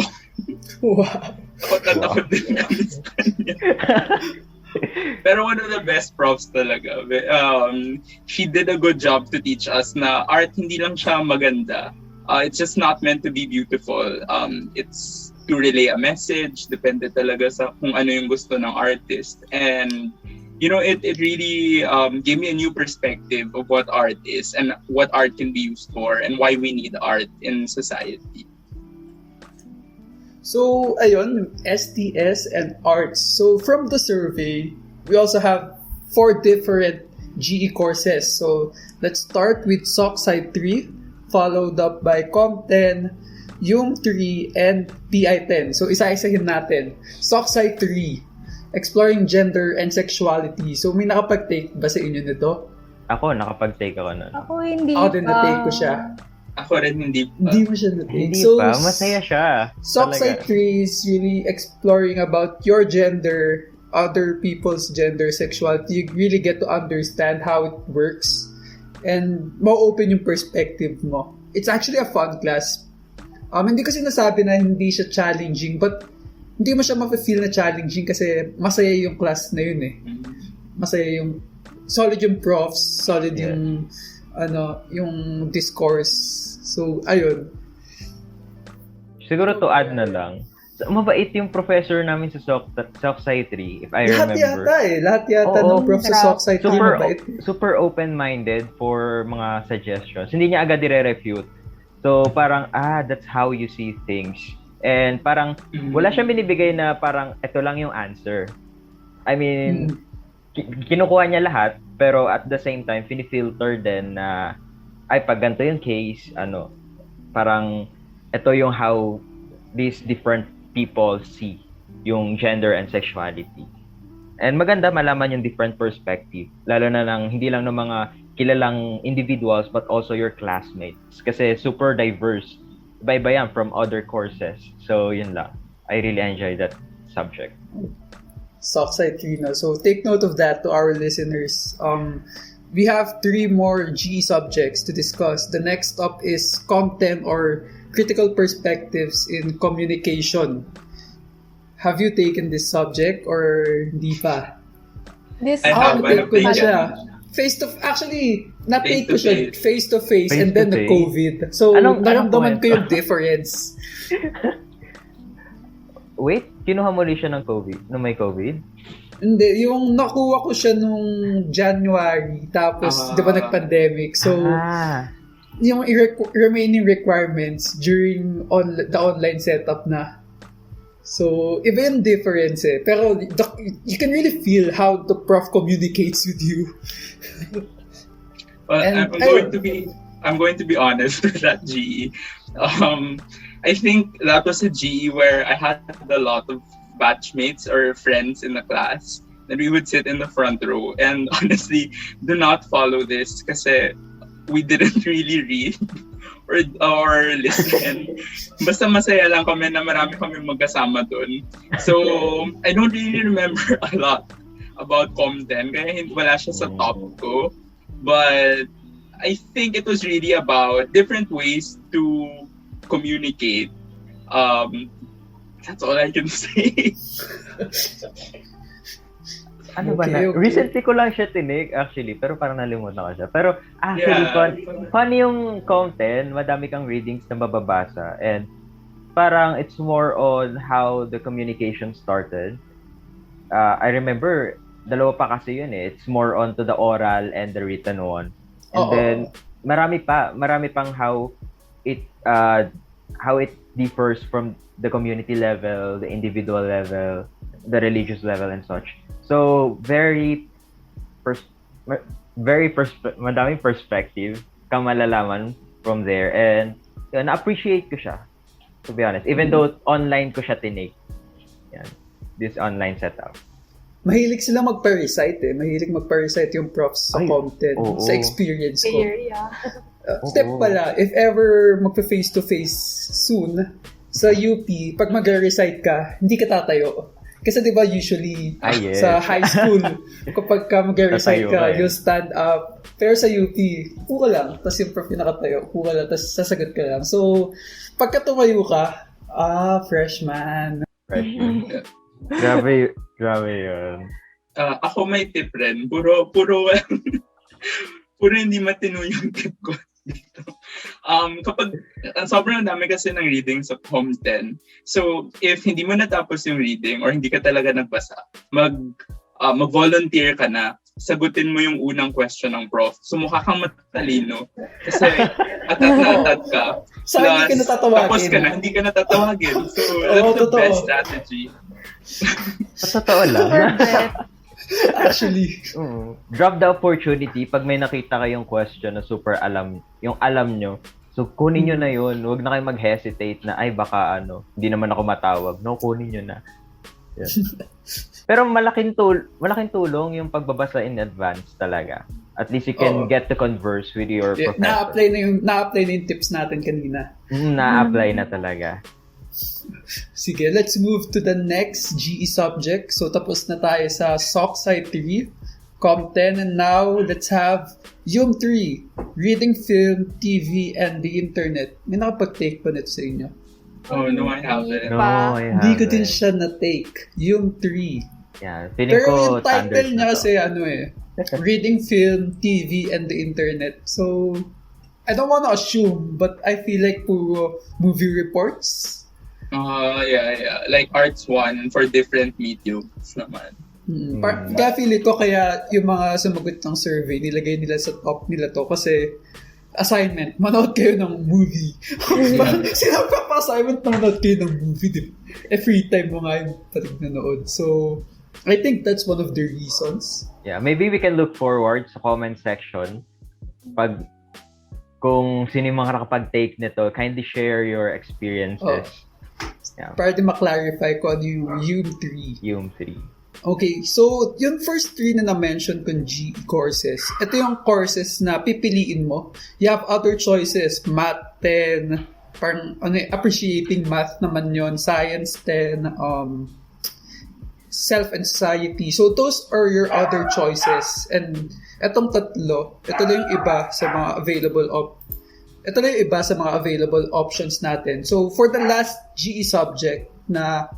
Wow. Takot din kami sa kanya. Pero one of the best profs talaga. She did a good job to teach us na art hindi lang siya maganda. It's just not meant to be beautiful. It's to relay a message. Depende talaga sa kung ano yung gusto ng artist. And you know, it really gave me a new perspective of what art is and what art can be used for and why we need art in society. So, ayun, STS and arts. So, from the survey, we also have 4 different GE courses. So, let's start with SOC Site 3, followed up by Com 10, UM 3, and PI 10. So, isa-isahin natin. SOC Site 3. Exploring Gender and Sexuality. So, may nakapag-take ba sa inyo nito? Ako, nakapag-take ako nun. Ako hindi Ako din pa. na-take ko siya. Ako rin hindi pa. Hindi mo siya na-take. Hindi So, pa, masaya siya. SOC Site 3 is really exploring about your gender, other people's gender, sexuality. You really get to understand how it works and ma-open yung perspective mo. It's actually a fun class. Hindi ko sinasabi na hindi siya challenging, but hindi mo siya ma-feel na challenging kasi masaya yung class na yun eh. Masaya yung solid yung profs, solid yung yung discourse. So, ayun. Siguro to add na lang, mabait yung professor namin sa SOC Site 3, if I remember. Lahat yata ng prof sa SOC Site 3 mabait. Super open-minded for mga suggestions. Hindi niya agad i-refute. So, parang, that's how you see things. And parang, wala siyang binibigay na parang, ito lang yung answer. I mean, kinukuha niya lahat, pero at the same time, finifilter din na, pag ganito yung case, parang, ito yung how these different people see yung gender and sexuality. And maganda malaman yung different perspective, lalo na lang, hindi lang ng mga kilalang individuals, but also your classmates. Kasi super diverse. Iba-iba yan from other courses. So, yun lang. I really enjoy that subject. SOC Site 3 na. So, take note of that to our listeners. We have 3 more GE subjects to discuss. The next up is content or critical perspectives in communication. Have you taken this subject or hindi pa? I have. Take ko na siya. Actually, na-take ko siya face-to-face and then the COVID. So, naramdaman ko yung difference. Wait, kinuha mo rin siya ng COVID? Nung may COVID? Hindi, yung nakuha ko siya nung January, tapos, di ba nag-pandemic? So, yung remaining requirements during the online setup na. So, iba yung difference eh. Pero, you can really feel how the prof communicates with you. Well, I'm going to be honest with that GE. I think that was a GE where I had a lot of batchmates or friends in the class that we would sit in the front row. And honestly, do not follow this kasi we didn't really read or listen. Basta masaya lang kami na marami kami magkasama dun. So, I don't really remember a lot about Com 10 kaya wala siya sa top ko. But I think it was really about different ways to communicate. That's all I can say. Ano ba Okay, na? okay. Recently ko lang siya tinig actually, pero parang nalimutan ko siya. Pero actually, fun yung content, madami kang readings na mababasa, and parang it's more on how the communication started. I remember, dalawa pa kasi yun eh. It's more on to the oral and the written one. And then, marami pang how it differs from the community level, the individual level, the religious level, and such. So, madaming perspective kang malalaman from there. And, yun, na-appreciate ko siya, to be honest. Even though online ko siya tinig. Yan, this online setup. Mahilig sila magpa-recite eh. Mahilig magpa-recite yung profs sa content, sa experience ko. Yeah. Step pala, if ever magpa-face-to-face soon sa UP, pag mag-recite ka, hindi ka tatayo. Kasi di ba usually sa high school, kapag ka mag-recite ka, you'll stand up. Pero sa UP, puka lang. Tapos yung prof yung nakatayo, puka lang. Tapos sasagot ka lang. So, pagka tumayo ka, freshman. Grabe yun. Ako may tip rin. Puro hindi matino yung tip ko dito. Kapag sobrang dami kasi ng reading sa Home 10. So, if hindi mo natapos yung reading or hindi ka talaga nagbasa, mag-volunteer ka na. Sagutin mo yung unang question ng prof. So, mukha kang matalino. Kasi, atat ka. So, hindi ka natatawagin. Tapos ka na, hindi ka natatawagin. So, that's the best strategy. Totoo lang. Actually. Drop the opportunity pag may nakita kayong question na super alam nyo. So, kunin nyo na yun. Huwag na kayo mag-hesitate na, ay baka hindi naman ako matawag. No, kunin nyo na. Yeah. Pero malaking tulong yung pagbabasa in advance talaga. At least you can get to converse with your professor. Na-apply na yung tips natin kanina. Na-apply na talaga. Sige, let's move to the next GE subject. So, tapos na tayo sa SOC Site 3, Com 10, and now let's have UM 3, Reading Film, TV, and the Internet. May nakapag-take pa nito sa inyo? Oh, no, I haven't. Hindi ko din siya na-take. UM 3. Yeah, pero yung title niya kasi Reading Film, TV, and the Internet. So, I don't want to assume, but I feel like puro movie reports. Yeah. Like Arts 1 for different mediums naman. Kaya feel ko kaya yung mga sumagot ng survey, nilagay nila sa top nila to kasi assignment, manood kayo ng movie. Sinabi pa assignment na manood kayo ng movie. Diba? Free time mo nga yung patig nanood. So, I think that's one of the reasons. Yeah, maybe we can look forward sa comment section. Kung sino yung mga nakapag-take nito, kindly share your experiences. Yeah. Para din ma-clarify ko ano yung UM3. UM3. Okay, so yung first three na na-mention kong GE courses, ito yung courses na pipiliin mo. You have other choices, Math 10, parang appreciating math naman yon, Science 10, Self and Society. So those are your other choices. And etong tatlo, ito lang yung iba sa mga available options natin. So for the last GE subject na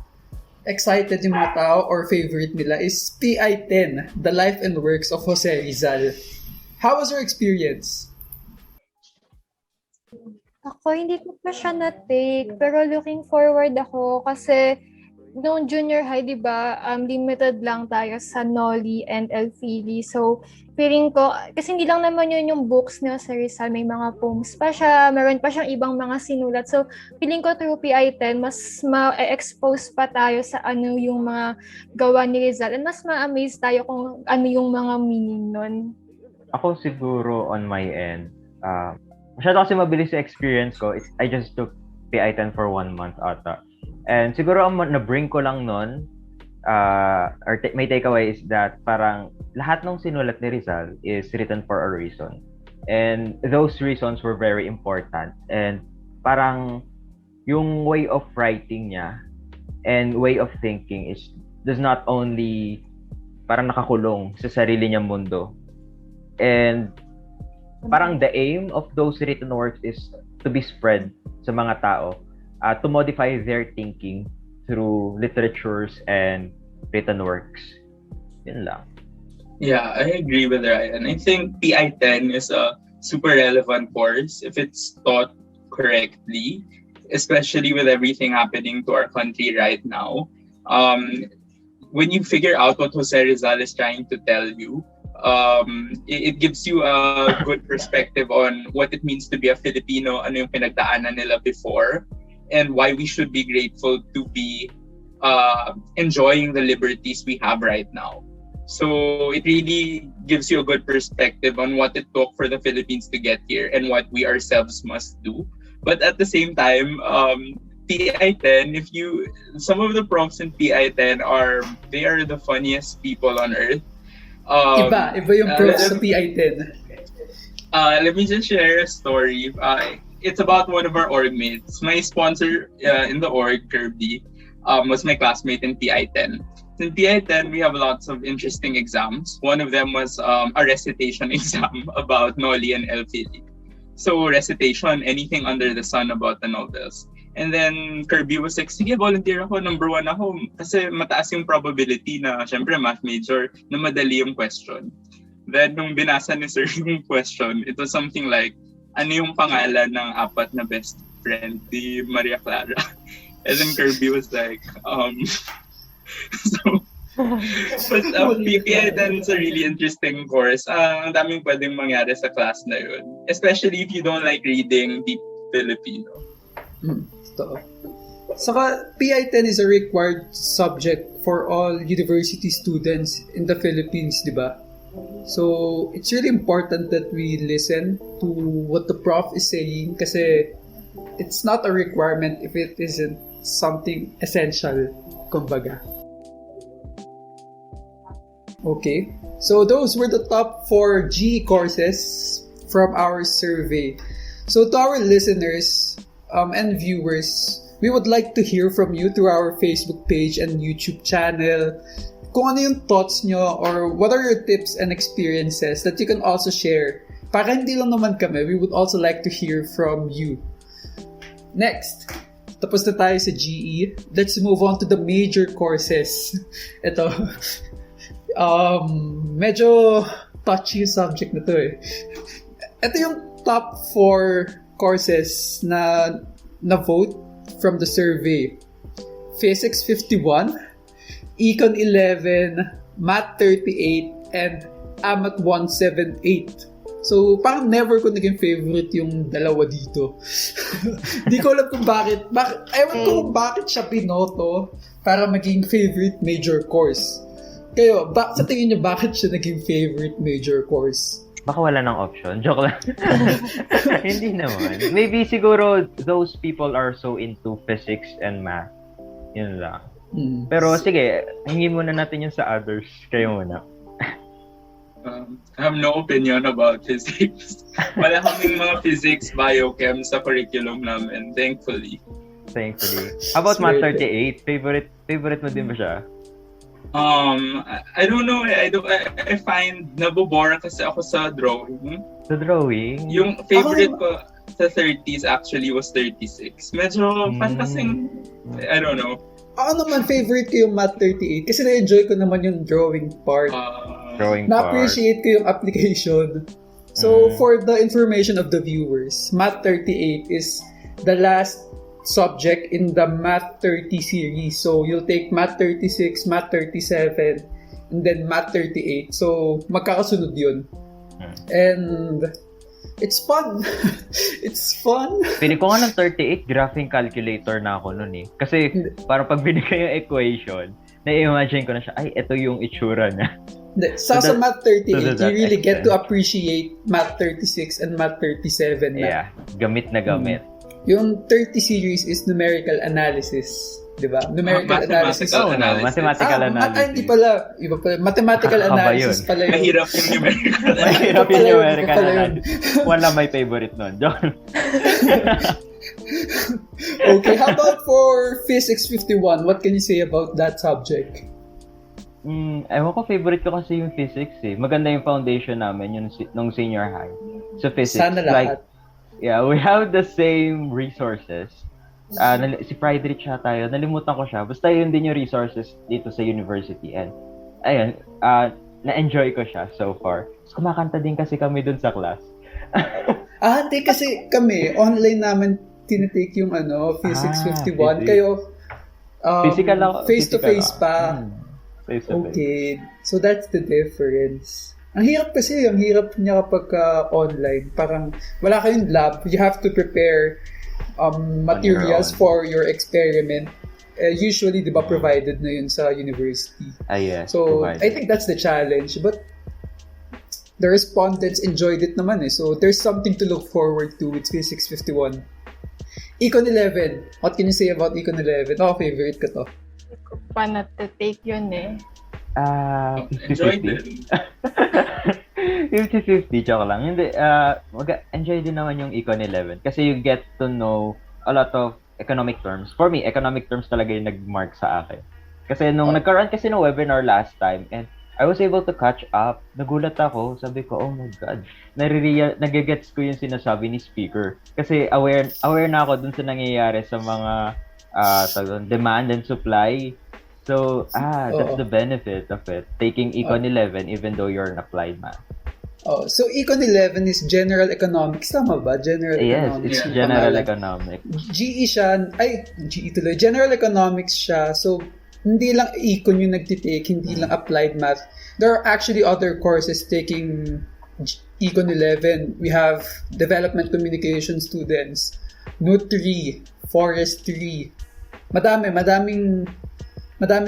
excited yung mga tao or favorite nila is PI10, The Life and Works of Jose Rizal. How was your experience? Ako, hindi ko pa siya na-take. Pero looking forward ako kasi noong junior high, di ba, limited lang tayo sa Noli and LFELI. So, feeling ko, kasi hindi lang naman yun yung books niya sa Rizal, may mga poems pa siya, meron pa siyang ibang mga sinulat. So, feeling ko through PI10, mas ma-expose pa tayo sa ano yung mga gawa ni Rizal and mas ma-amaze tayo kung ano yung mga meaning nun. Ako siguro on my end, masyado kasi mabilis yung experience ko. I just took PI10 for 1 month ata. And siguro ang na-bring ko lang nun, may takeaway is that parang lahat ng sinulat ni Rizal is written for a reason. And those reasons were very important. And parang yung way of writing niya and way of thinking does not only parang nakakulong sa sarili niyang mundo. And parang the aim of those written works is to be spread sa mga tao, to modify their thinking through literatures and written works. Yun lang. Yeah, I agree with Ryan. I think PI10 is a super relevant course if it's taught correctly, especially with everything happening to our country right now. When you figure out what Jose Rizal is trying to tell you, it gives you a good perspective on what it means to be a Filipino, ano yung pinagdaanan nila before, and why we should be grateful to be enjoying the liberties we have right now. So it really gives you a good perspective on what it took for the Philippines to get here and what we ourselves must do. But at the same time, PI10, some of the profs in PI10 are the funniest people on earth. Iba yung profs sa PI10. Let me just share a story. It's about one of our org mates. My sponsor in the org, Kirby, was my classmate in PI10. In PI10, we have lots of interesting exams. One of them was a recitation exam about Noli and El Fili. So recitation, anything under the sun about the novels. And then Kirby was like, sige, volunteer ako, number 1 ako. Kasi mataas yung probability na, syempre, math major, na madali yung question. Then, nung binasa ni sir yung question, it was something like, ano yung pangalan ng 4 na best friend ni Maria Clara? And then Kirby was like, but PI10 is a really interesting course. Ang daming pwedeng mangyari sa class na yun. Especially if you don't like reading deep Filipino. Ito. Saka, PI10 is a required subject for all university students in the Philippines, di ba? So, it's really important that we listen to what the prof is saying kasi it's not a requirement if it isn't something essential, kumbaga. Okay, so those were the top 4 G courses from our survey. So to our listeners and viewers, we would like to hear from you through our Facebook page and YouTube channel. Kung ano yung thoughts nyo or what are your tips and experiences that you can also share. Para hindi lang naman kami, we would also like to hear from you. Next, tapos na tayo sa GE. Let's move on to the major courses. Ito. Medyo touchy subject na to eh. Ito yung top 4 courses na vote from the survey. Physics 51, Econ 11, Math 38, and Amat 178. So, parang never ko naging favorite yung dalawa dito. Di ko alam kung bakit. Ewan ko kung bakit siya pinoto para maging favorite major course. Kayo, sa tingin niyo, bakit siya naging favorite major course? Baka wala ng option. Joke lang. Hindi naman. Maybe siguro those people are so into physics and math. Yun lang. Pero sige, hingin muna natin yun sa others. Kayo muna. I have no opinion about physics. Wala kaming mga physics, biochem sa curriculum namin, thankfully. How about Math 38? Favorite mo din ba siya? I don't know. I find nabobore kasi ako sa drawing. Sa drawing? Yung favorite ko sa 30s actually was 36. Medyo fun kasing, I don't know. Ako naman favorite ko yung Math 38 kasi na-enjoy ko naman yung drawing part. Na-appreciate ko yung application. So, for the information of the viewers, Math 38 is the last subject in the Math 30 series. So, you'll take Math 36, Math 37, and then Math 38. So, magkakasunod yun. And it's fun. It's fun. Pili ko nga ng 38, graphing calculator na ako nun eh. Kasi, parang pag binigay yung equation, na-imagine ko na siya, ay, ito yung itsura niya. Sa Math 38, you really get to appreciate Math 36 and Math 37 na. Yeah, gamit na gamit. Yung 30 series is numerical analysis. Diba? Numerical analysis. Mathematical analysis. Hindi pala. Iba pala. Mathematical analysis pala yun. Mahirap yung numerical. Mahirap yung numerical analysis. Wala may favorite nun. Okay, how about for Physics 51? What can you say about that subject? Ewan ko, favorite ko kasi yung physics eh. Maganda yung foundation namin yung nung senior high. So physics, Sana lahat. yeah, we have the same resources. Si Friedrich siya tayo, nalimutan ko siya. Basta yun din yung resources dito sa university. And ayun, na-enjoy ko siya so far. So, kumakanta din kasi kami dun sa class. Hindi kasi kami, online namin tinitake yung Physics 51. Physics. Kayo, Physical ako. face-to-face physical pa. Face-to-face. Okay. So that's the difference. Ang hirap niya kapag online. Parang wala kayong lab. You have to prepare materials for your experiment. Usually, di ba, provided na yun sa university. Yes. So, Provided. I think that's the challenge. But the respondents enjoyed it naman eh. So, there's something to look forward to with Physics 51. Econ 11. What can you say about Econ 11? Favorite ko to. Hindi ko pa na-take yun eh. Enjoy 50-50. din. 50-50, joke lang. Hindi, enjoy din naman yung Econ 11 kasi you get to know a lot of economic terms. For me, economic terms talaga yung nag-mark sa akin. Kasi nung nagkaroon kasi ng webinar last time and I was able to catch up, nagulat ako, sabi ko, oh my God, nagigets ko yung sinasabi ni speaker. Kasi aware na ako dun sa nangyayari sa mga demand and supply. So, that's the benefit of it. Taking Econ 11 even though you're an applied math. So Econ 11 is general economics, tama ba? General Yes, economics. it's general economics. GE siya, GE tuloy. General economics siya. So, hindi lang Econ yung nagtitake, hindi lang applied math. There are actually other courses taking Econ 11. We have development communication students, Nutri, forestry. Madaming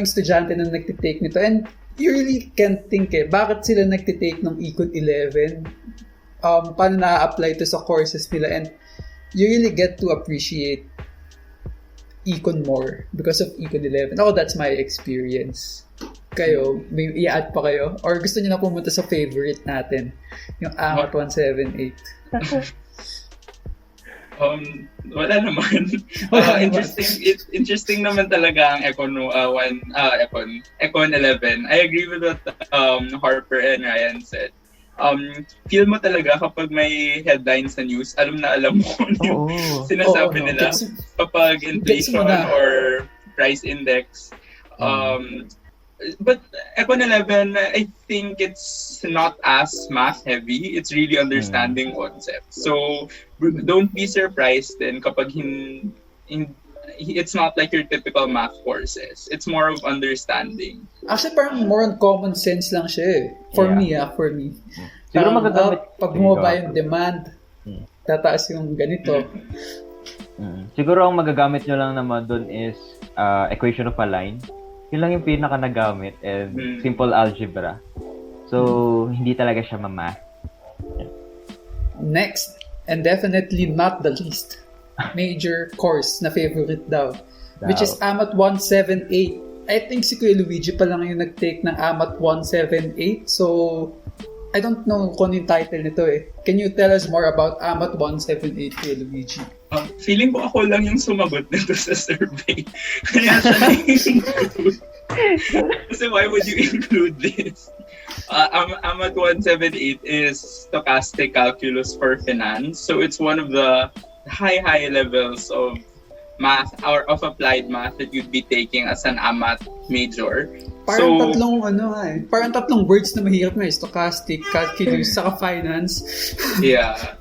estudyante na nagtitake nito. And you really can't think bakit sila nagtitake ng Econ 11? Paano na-apply to sa courses nila? And you really get to appreciate Econ more because of Econ 11. That's my experience. Kayo, may i-add pa kayo? Or gusto niyo na pumunta sa favorite natin? Yung AMAT 178. Wala naman. Interesting naman talaga ang Econ 11. I agree with what Harper and Ryan said. Feel mo talaga kapag may headlines sa news, alam mo kung yung sinasabi nila kapag inflation or price index. But Econ 11, I think it's not as math heavy. It's really understanding concepts. So don't be surprised then kapag it's not like your typical math courses. It's more of understanding. Actually, parang more on common sense lang siya eh. For me. Siguro magagamit. Pag bumaba yung demand, tataas yung ganito. Siguro ang magagamit nyo lang naman dun is equation of a line. Yun lang yung pinaka nagamit and simple algebra. So, hindi talaga siya ma-math. Next, and definitely not the least, major course na favorite daw, which is AMAT 178. I think si Kuya Luigi pa lang yung nag-take ng AMAT 178. So, I don't know kung yung title nito eh. Can you tell us more about AMAT 178, Kuya Luigi? Feeling ko ako lang yung sumagot nito sa survey. Kaya siya na-include. Kasi why would you include this? AMAT 178 is stochastic calculus for finance. So it's one of the high levels of math or of applied math that you'd be taking as an AMAT major. Parang tatlong words na mahirap na, stochastic, calculus, saka finance. Yeah.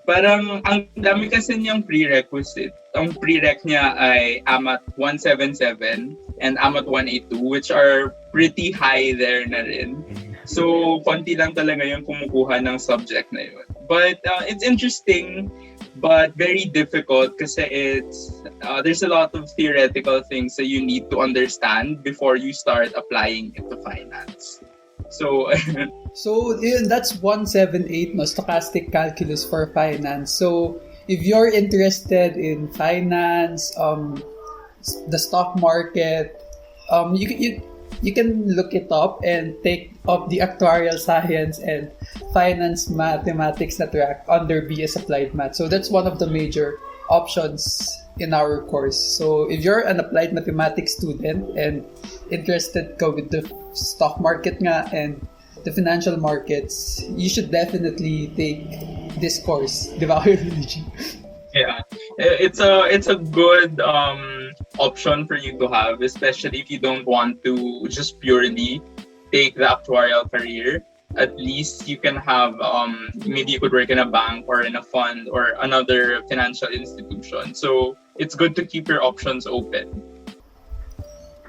Parang ang dami kasi niyang prerequisite. Ang prereq niya ay AMAT 177 and AMAT 182, which are pretty high there na rin. So, konti lang talaga yung kumukuha ng subject na yun. But it's interesting but very difficult kasi there's a lot of theoretical things that you need to understand before you start applying it to finance. So that's 178, no, stochastic calculus for finance. So if you're interested in finance, the stock market, you can look it up and take up the actuarial science and finance mathematics na track under BS Applied Math. So that's one of the major options in our course. So if you're an applied mathematics student and interested ka with the stock market nga and the financial markets, you should definitely take this course, di ba, Luigi? Yeah, it's a good option for you to have, especially if you don't want to just purely take the actuarial career. At least you can have maybe you could work in a bank or in a fund or another financial institution. So it's good to keep your options open.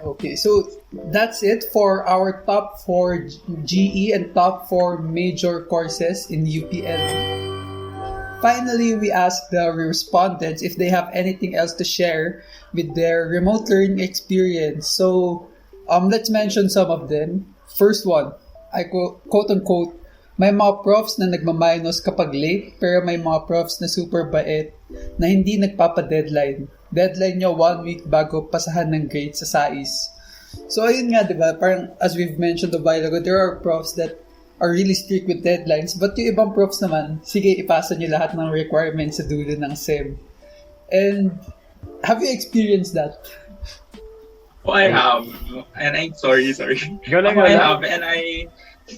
Okay, so that's it for our top 4 GE and top 4 major courses in UPLB. Finally, we asked the respondents if they have anything else to share with their remote learning experience. So, let's mention some of them. First one, I quote unquote, may mga profs na nagmaminus kapag late, pero may mga profs na super bait na hindi nagpapa-deadline. Deadline nyo 1 week bago pasahan ng grade sa SAIS. So, ayun nga, diba? Parang, as we've mentioned a while ago, there are profs that are really strict with deadlines. But yung ibang profs naman, sige, ipasa nyo lahat ng requirements sa dulo ng SEM. And, have you experienced that? Oh, I have. And I'm sorry. Go lang, I have, and I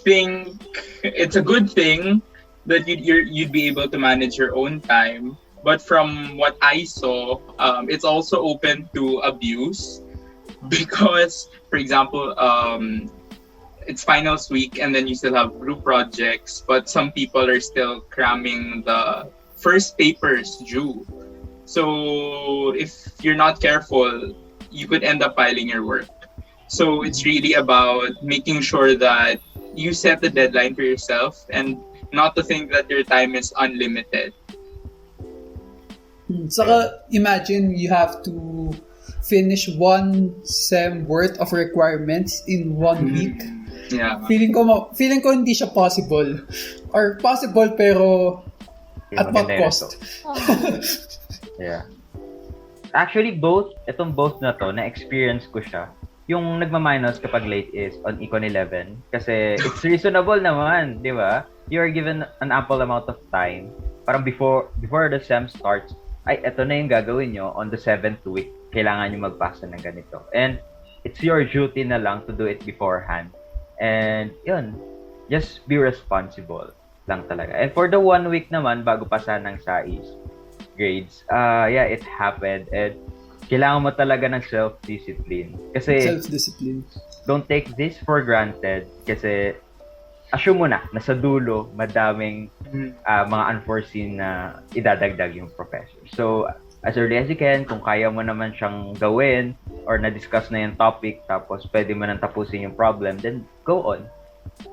think it's a good thing that you'd be able to manage your own time. But from what I saw, it's also open to abuse because, for example, it's finals week and then you still have group projects, but some people are still cramming the first papers due. So if you're not careful, you could end up piling your work. So it's really about making sure that you set the deadline for yourself and not to think that your time is unlimited. Saka, imagine you have to finish 1 SEM worth of requirements in 1 week. Yeah. Feeling ko hindi siya possible. Or possible pero at what cost? Yeah. Actually, itong both na to, na-experience ko siya. Yung nagmaminus kapag late is on Econ 11. Kasi it's reasonable naman, di ba? You are given an ample amount of time. Parang before the SEM starts, ay, eto na yung gagawin nyo on the 7th week. Kailangan nyo magpasa ng ganito. And it's your duty na lang to do it beforehand. And yun, just be responsible lang talaga. And for the 1 week naman, bago pasa ng SAIS grades, yeah, it happened. And kailangan mo talaga ng self-discipline. Kasi, self-discipline. Don't take this for granted. Kasi, assume mo na sa dulo, madaming mga unforeseen na idadagdag yung professor. So, as early as you can, kung kaya mo naman siyang gawin or na-discuss na yung topic tapos pwede mo nang tapusin yung problem, then go on.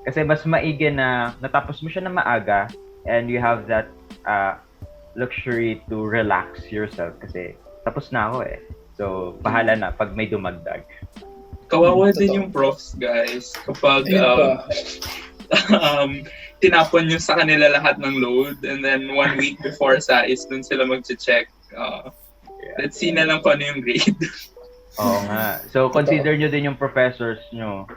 Kasi mas maigi na natapos mo siya na maaga and you have that luxury to relax yourself kasi tapos na ako eh. So, bahala na pag may dumagdag. Kawawa din yung profs, guys. Kapag tinapon nyo sa kanila lahat ng load and then 1 week before SAIS, dun sila mag-check. Let's see na lang kung ano yung grade. Oo nga. So, consider nyo din yung professors nyo.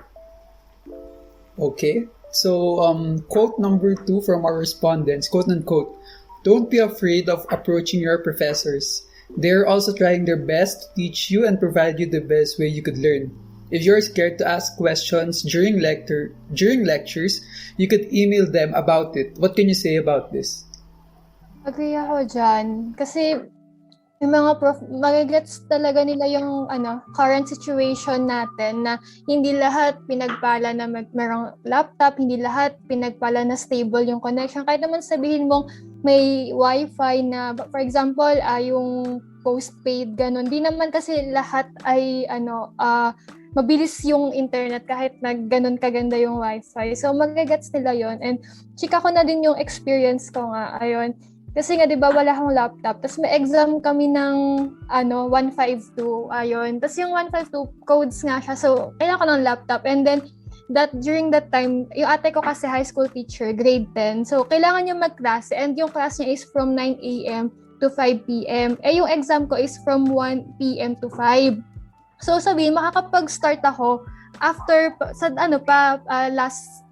Okay. So, quote number 2 from our respondents, quote unquote, don't be afraid of approaching your professors. They're also trying their best to teach you and provide you the best way you could learn. If you're scared to ask questions during lectures, you could email them about it. What can you say about this? Agree ako dyan. Kasi yung mga prof, magigets talaga nila yung current situation natin na hindi lahat pinagpala na merong laptop, hindi lahat pinagpala na stable yung connection. Kahit naman sabihin mong may wifi na, for example, yung postpaid, ganun. Di naman kasi lahat ay mabilis yung internet kahit na ganun kaganda yung wifi. So, magigets nila yon. And chika ko na din yung experience ko nga. Ayun. Kasi nga, di ba, wala akong laptop. Tapos may exam kami ng 152. Ayun. Tapos yung 152, codes nga siya. So, kailangan ko ng laptop. And then, during that time, yung ate ko kasi high school teacher, grade 10. So, kailangan niya mag-klase. And yung class niya is from 9 a.m. to 5 p.m. Yung exam ko is from 1 p.m. to 5. So, sabihin, makakapag-start ako after, last,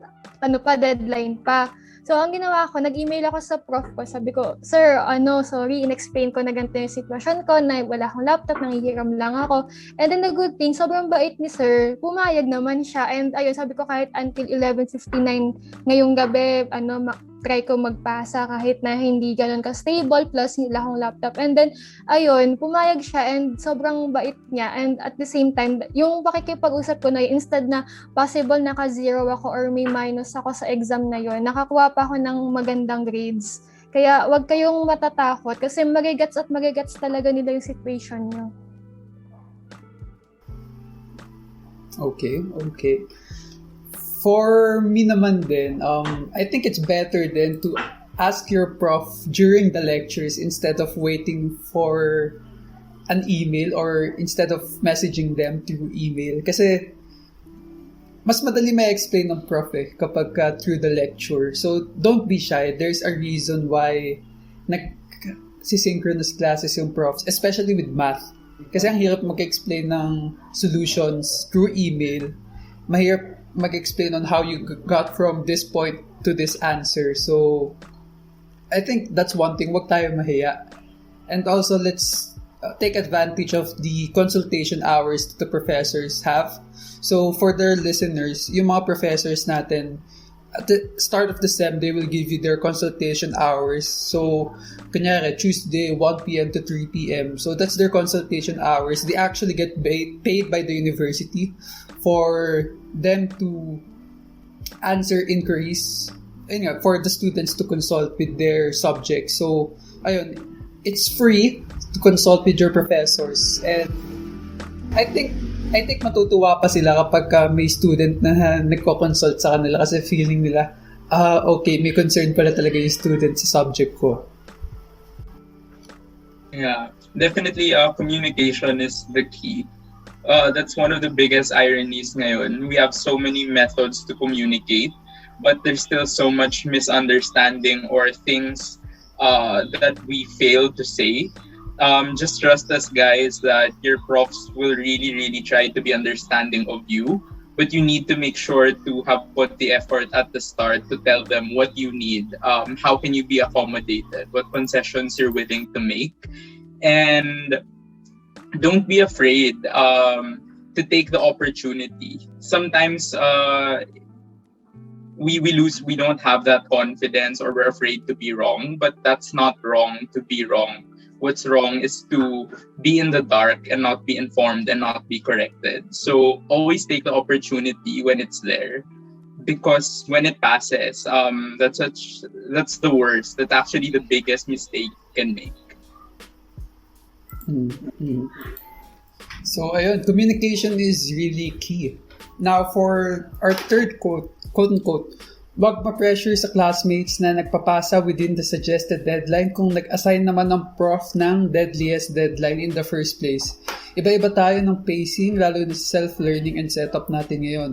deadline pa. So, ang ginawa ko, nag-email ako sa prof ko. Sabi ko, sir, sorry, in-explain ko na ganito yung sitwasyon ko, na wala akong laptop, nangihiram lang ako. And then the good thing, sobrang bait ni sir, pumayag naman siya. And ayun, sabi ko kahit until 11:59 ngayong gabi, try ko magpasa kahit na hindi ganun ka-stable, plus wala akong laptop. And then, ayun, pumayag siya and sobrang bait niya. And at the same time, yung pakikipag-usap ko na yun, instead na possible naka-zero ako or may minus ako sa exam na yun, nakakuha pa ako ng magandang grades. Kaya wag kayong matatakot kasi magigets at magigets talaga nila yung situation nyo. Okay. For me naman din, I think it's better then to ask your prof during the lectures instead of waiting for an email or instead of messaging them through email. Kasi mas madali may explain ng prof kapag through the lecture. So don't be shy. There's a reason why nag-synchronous classes yung profs, especially with math. Kasi ang hirap mag-explain ng solutions through email. Mahirap mag-explain on how you got from this point to this answer. So, I think that's one thing. Wag tayo mahiya. And also, let's take advantage of the consultation hours that the professors have. So, for their listeners, yung mga professors natin, at the start of the SEM, they will give you their consultation hours. So, kunyari, Tuesday, 1 p.m. to 3 p.m. So, that's their consultation hours. They actually get paid by the university for them to answer inquiries, for the students to consult with their subjects. So, ayun, it's free to consult with your professors. And I think matutuwa pa sila kapag may student na nagko-consult sa kanila kasi feeling nila, okay, may concern pala talaga yung student sa subject ko. Yeah, definitely communication is the key. That's one of the biggest ironies ngayon. We have so many methods to communicate, but there's still so much misunderstanding or things that we fail to say. Just trust us, guys, that your profs will really try to be understanding of you, but you need to make sure to have put the effort at the start to tell them what you need, how can you be accommodated, what concessions you're willing to make, and don't be afraid to take the opportunity. Sometimes we don't have that confidence or we're afraid to be wrong, but that's not wrong to be wrong. What's wrong is to be in the dark and not be informed and not be corrected. So always take the opportunity when it's there, because when it passes, that's the worst. That's actually the biggest mistake you can make. Mm-hmm. So ayun, communication is really key. Now for our third quote unquote, wag ma-pressure sa classmates na nagpapasa within the suggested deadline kung nag-assign naman ng prof ng deadliest deadline in the first place. Iba-iba tayo ng pacing, lalo na sa self-learning and setup natin ngayon.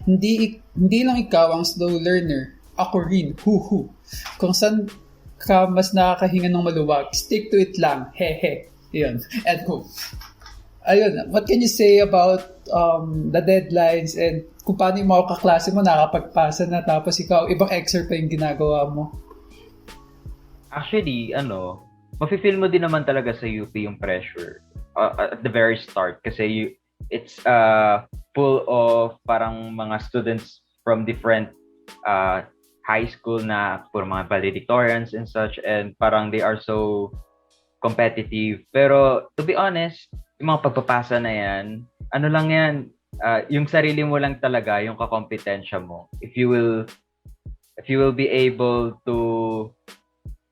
Hindi lang ikaw ang slow learner. Ako rin, huhu. Kung saan ka mas nakakahinga ng maluwag, stick to it lang, hehe. Yun, end quote. Ayun, what can you say about the deadlines and kung paano yung mga kaklase mo nakapagpasa na tapos ikaw, ibang excerpt pa yung ginagawa mo? Actually, mafe-feel mo din naman talaga sa UP yung pressure at the very start kasi it's full of parang mga students from different high school na puro mga valedictorians and such, and parang they are so competitive. Pero to be honest, yung mga pagpapasa na yan, lang yan, yung sarili mo lang talaga, yung kakompetensya mo. If you will be able to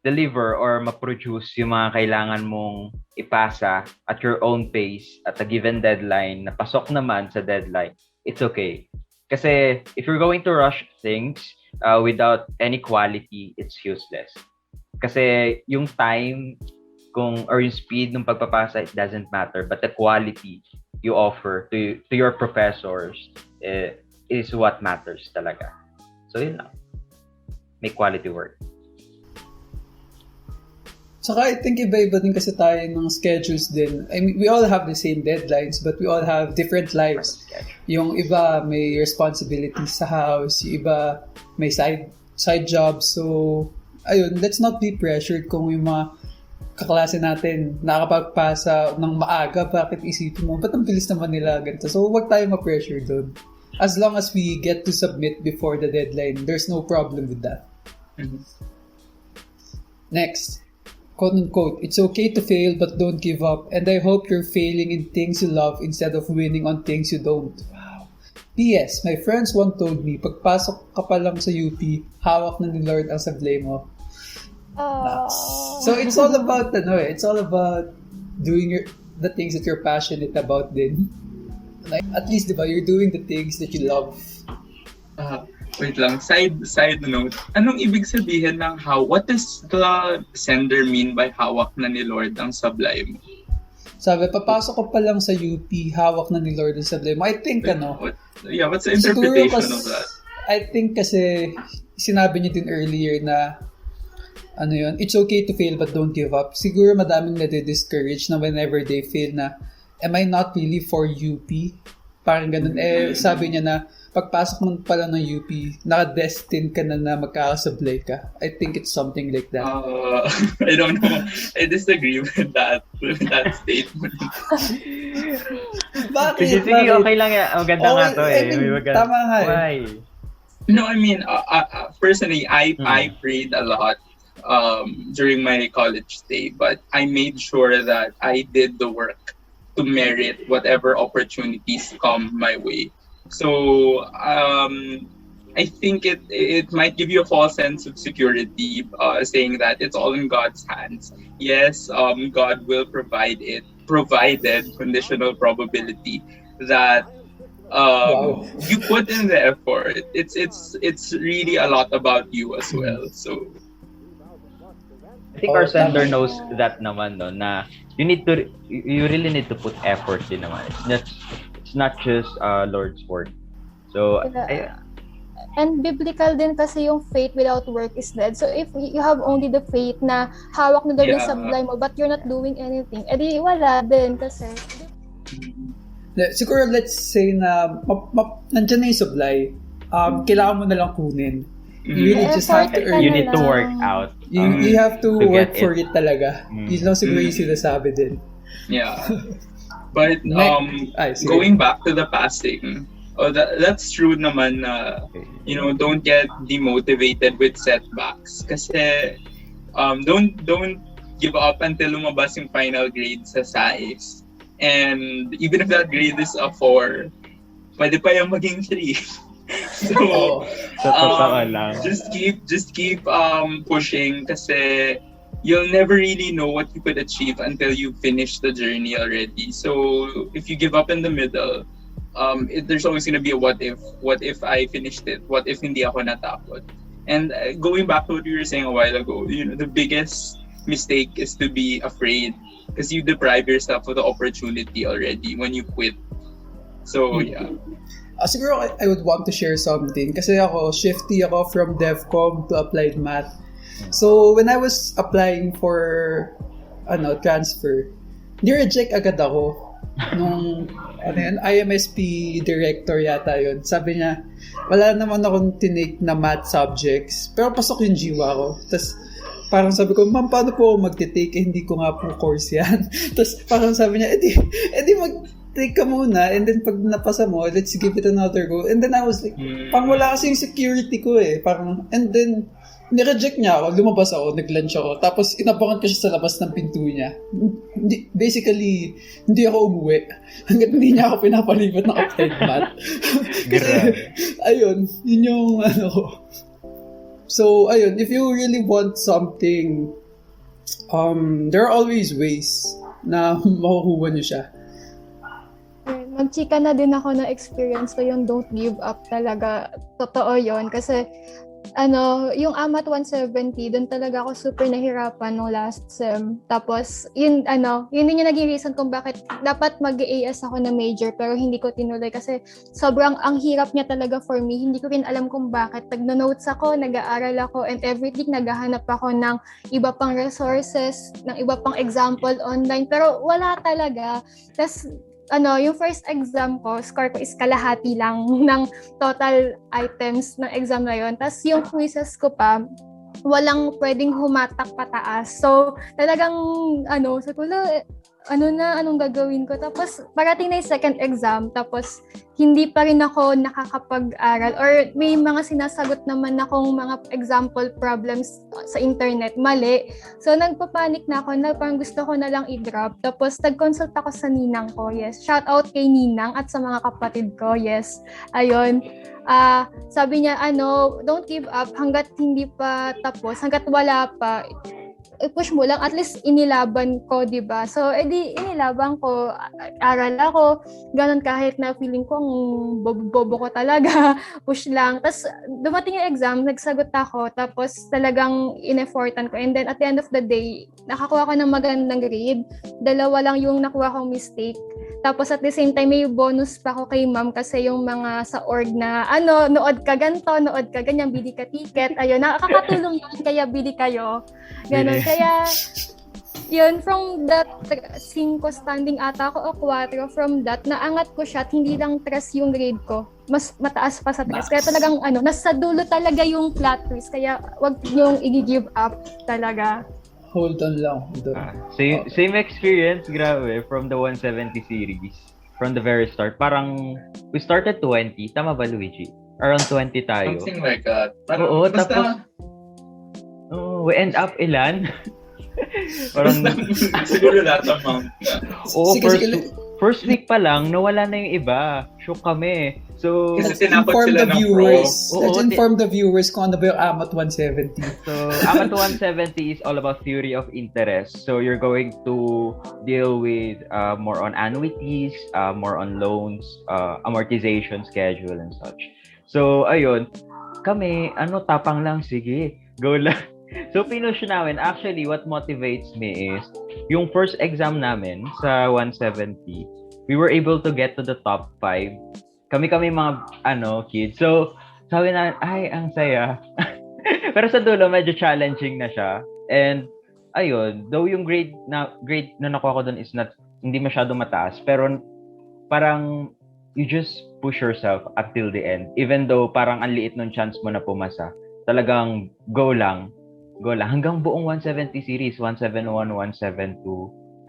deliver or ma-produce yung mga kailangan mong ipasa at your own pace at a given deadline, na pasok naman sa deadline, it's okay. Kasi if you're going to rush things without any quality, it's useless. Kasi yung time or yung speed ng pagpapasa, it doesn't matter, but the quality you offer to your professors is what matters talaga. So yun lang. Make quality work. Saka I think iba-iba din kasi tayo ng schedules din. I mean, we all have the same deadlines, but we all have different lives. Yung iba may responsibilities sa house, yung iba may side side jobs. So, ayun, let's not be pressured kung yung mga kaklase natin nakapagpasa ng maaga, bakit isipin mo, ba't ang bilis naman nila ganito? So, huwag tayo ma-pressure doon. As long as we get to submit before the deadline, there's no problem with that. Mhm. Next, quote-unquote, it's okay to fail but don't give up, and I hope you're failing in things you love instead of winning on things you don't. Wow. P.S. My friends once told me, pagpasok ka pa lang sa UP, hawak na ni Lord ang sablay mo. So it's all about it's all about doing the things that you're passionate about din. Like at least diba, you're doing the things that you love. Wait lang, side note. Anong ibig sabihin ng what does the sender mean by hawak na ni Lord ang sablay mo? Sabi, papasok ko pa lang sa UP, hawak na ni Lord ang sablay mo. I think what's the interpretation of that? I think kasi sinabi niyo din earlier na it's okay to fail but don't give up. Siguro madaming nade-discourage na whenever they fail na, am I not really for UP? Parang ganun. Sabi niya na, pagpasok mo pala ng UP, naka-destined ka na magkakasablay ka. I think it's something like that. I don't know. I disagree with that statement. Bakit? Sige, okay lang yan. Maganda nga to Tama nga Why? No, I mean, personally, I prayed a lot during my college stay, but I made sure that I did the work to merit whatever opportunities come my way. So I think it might give you a false sense of security, saying that it's all in God's hands. Yes, God will provide it, provided conditional probability that you put in the effort. It's really a lot about you as well. So I think our sender knows that naman, no, na you really need to put effort din naman. It's not just Lord's work. So and biblical din kasi yung faith without work is dead. So if you have only the faith na hawak na Lord yung sablay mo but you're not doing anything, edi wala din kasi. Siguro let's say na nandiyan na yung sablay, kailangan mo na lang kunin. You really just have to earn. You need to work out. You have to work for it talaga. Yun lang siguro yung sinasabi din. Yeah. But going back to the passing, that's true naman na don't get demotivated with setbacks kasi don't give up until lumabas yung final grade sa SAIS. And even if that grade is a 4, pwede pa yung maging 3. So just keep pushing kasi you'll never really know what you could achieve until you finish the journey already. So if you give up in the middle, there's always gonna be a what if I finished it, what if hindi ako natakot. And going back to what you were saying a while ago, the biggest mistake is to be afraid because you deprive yourself of the opportunity already when you quit. So yeah. Siguro I would want to share something kasi shifty ako from DevCom to Applied Math. So when I was applying for transfer, ni-reject agad ako nung IMSP director yata yun. Sabi niya, wala naman akong tinake na math subjects pero pasok yung jiwa ko. Tapos parang sabi ko, ma'am, paano po ako magte-take? Hindi ko nga po course yan. Tapos parang sabi niya, edi mag-take ka muna and then pag napasa mo, let's give it another go. And then I was like, pang wala kasi yung security ko parang, and then ni-reject niya ako, lumabas ako, nag-lunch ako, tapos inabangan ko siya sa labas ng pinto niya. Basically, hindi ako umuwi hanggat hindi niya ako pinapalipat ng Applied Math. Kasi, ayun, yun yung ko. So, ayun, if you really want something, there are always ways na makukuha niyo siya. Magchika na din ako na experience ko yung don't give up talaga. Totoo yon kasi yung AMAT 170, doon talaga ako super nahirapan nung last sem. Tapos, yun din yung naging reason kung bakit dapat mag-AS ako na major pero hindi ko tinuloy kasi sobrang ang hirap niya talaga for me. Hindi ko rin alam kung bakit. Nag-notes ako, nag-aaral ako, and everything naghahanap ako ng iba pang resources, ng iba pang example online. Pero wala talaga. Tapos, yung first exam ko, score ko is kalahati lang ng total items ng exam na yun. Tapos yung quizzes ko pa, walang pwedeng humatak pataas. So, talagang, sa kulo, anong gagawin ko? Tapos, parating na yung second exam, tapos, hindi pa rin ako nakakapag-aral or may mga sinasagot naman akong mga example problems sa internet, mali. So, nagpapanik na ako na parang gusto ko na lang i-drop. Tapos, nag-consult ako sa ninang ko, yes. Shout out kay ninang at sa mga kapatid ko, yes. Ayun. Sabi niya, don't give up hanggat hindi pa tapos, hanggat wala pa, push mo lang, at least inilaban ko, di ba? So, edi inilaban ko, aral ako, ganun kahit na feeling ko ang bobo ko talaga, push lang. Tapos, dumating yung exam, nagsagot ako, tapos talagang in-effortan ko. And then, at the end of the day, nakakuha ko ng magandang grade. 2 lang yung nakuha kong mistake. Tapos at the same time, may bonus pa ako kay ma'am kasi yung mga sa org na, nood ka ganito, nood ka ganyan, bili ka ticket, ayun, nakakatulong yun, kaya bili kayo. Ganun, kaya, yun, from that, 5 standing ata ako o 4, from that, naangat ko siya at hindi lang 3 yung grade ko. Mas mataas pa sa 3. Kaya talagang, nasa dulo talaga yung plot twist, kaya wag yung i-give up talaga. Hold on lang. Same experience, grabe, from the 170 series. From the very start. Parang, we started 20. Tama ba, Luigi? Around 20 tayo. Something like that. Oo, tapos, we end up ilan? Parang, siguro lahat ng month. Oo, first week pa lang, nawala na yung iba. Shock kami. So, let's inform the viewers kung ano ba yung AMAT 170. So, AMAT 170 is all about theory of interest. So, you're going to deal with more on annuities, more on loans, amortization schedule and such. So, ayun, kami, tapang lang, sige, go lang. So, pinush namin. Actually, what motivates me is, yung first exam namin sa 170, we were able to get to the top 5. Kami mga kids. So, sabi na, ay, ang saya. Pero sa dulo, medyo challenging na siya. And, ayun, though yung grade na nakuha ko doon is hindi masyado mataas, pero parang you just push yourself until the end. Even though parang ang liit ng chance mo na pumasa, talagang go lang. Hanggang buong 170 series, 171, 172,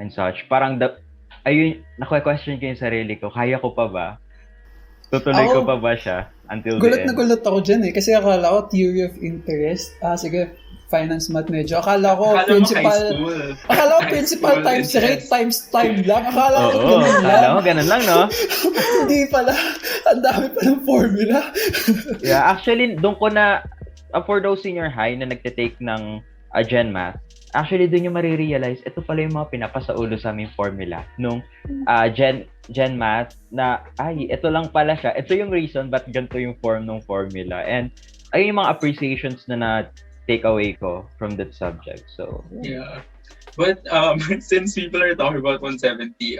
and such. Parang, naku-question ko yung sarili ko, kaya ko pa ba? Tutuloy ko pa ba siya until the end? Gulat ako dyan kasi akala ko theory of interest. Sige, finance math medyo. Akala ko principal times rate times time lang. Akala ko ganun lang, no? Hindi pala. Ang dami pa ng formula. Yeah, actually, doon ko na, for those senior high na nagte-take ng Gen Math, actually, doon yung marirealize, ito pala yung mga pinapasaulo sa aming formula. Nung Gen Math, na, ito lang pala siya. Ito yung reason ba't ganito yung form ng formula. And, ayun yung mga appreciations na take away ko from that subject. So, yeah. But since people are talking about 170,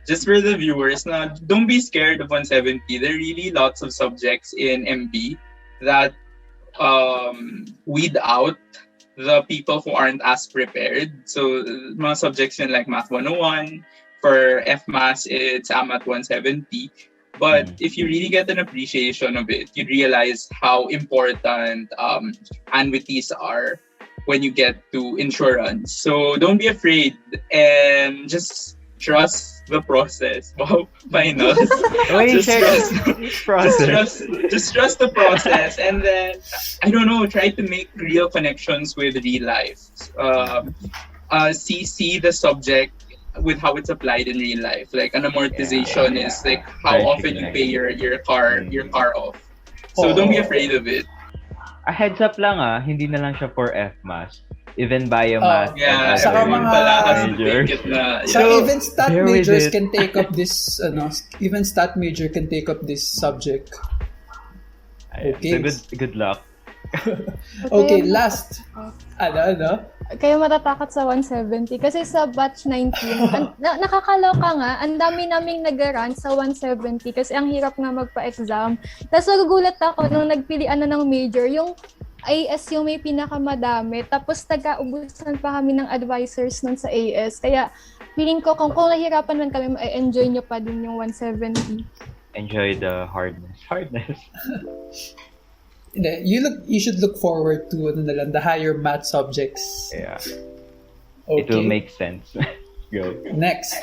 just for the viewers, don't be scared of 170. There are really lots of subjects in MB that weed out the people who aren't as prepared. So, mga subjects in like Math 101, for FMAS, it's AMAT 170. But if you really get an appreciation of it, you realize how important annuities are when you get to insurance. So, don't be afraid and just trust the process. Wow, final. Just trust the process, and then try to make real connections with real life. See the subject with how it's applied in real life. Like an amortization is like how often you pay your car off. So don't be afraid of it. A heads up lang hindi na lang siya for FMAS. Even biomass. Saka mga majors. Even stat majors can take up this even stat major can take up this subject. Okay. So good luck. Okay, last. Kayo matatakot sa 170 kasi sa batch 19 nakakaloka nga, ang dami naming nag-run sa 170 kasi ang hirap nga magpa-exam. Tapos nagugulat ako nung nagpilian na ng major, yung AS yung may pinakamadami, tapos taga-ubusan pa kami ng advisors nun sa AS. Kaya feeling ko kung nahihirapan man kami, ma-enjoy nyo pa din yung 170. Enjoy the hardness. You should look forward to the higher math subjects. Yeah. Okay. It will make sense. Go. Next,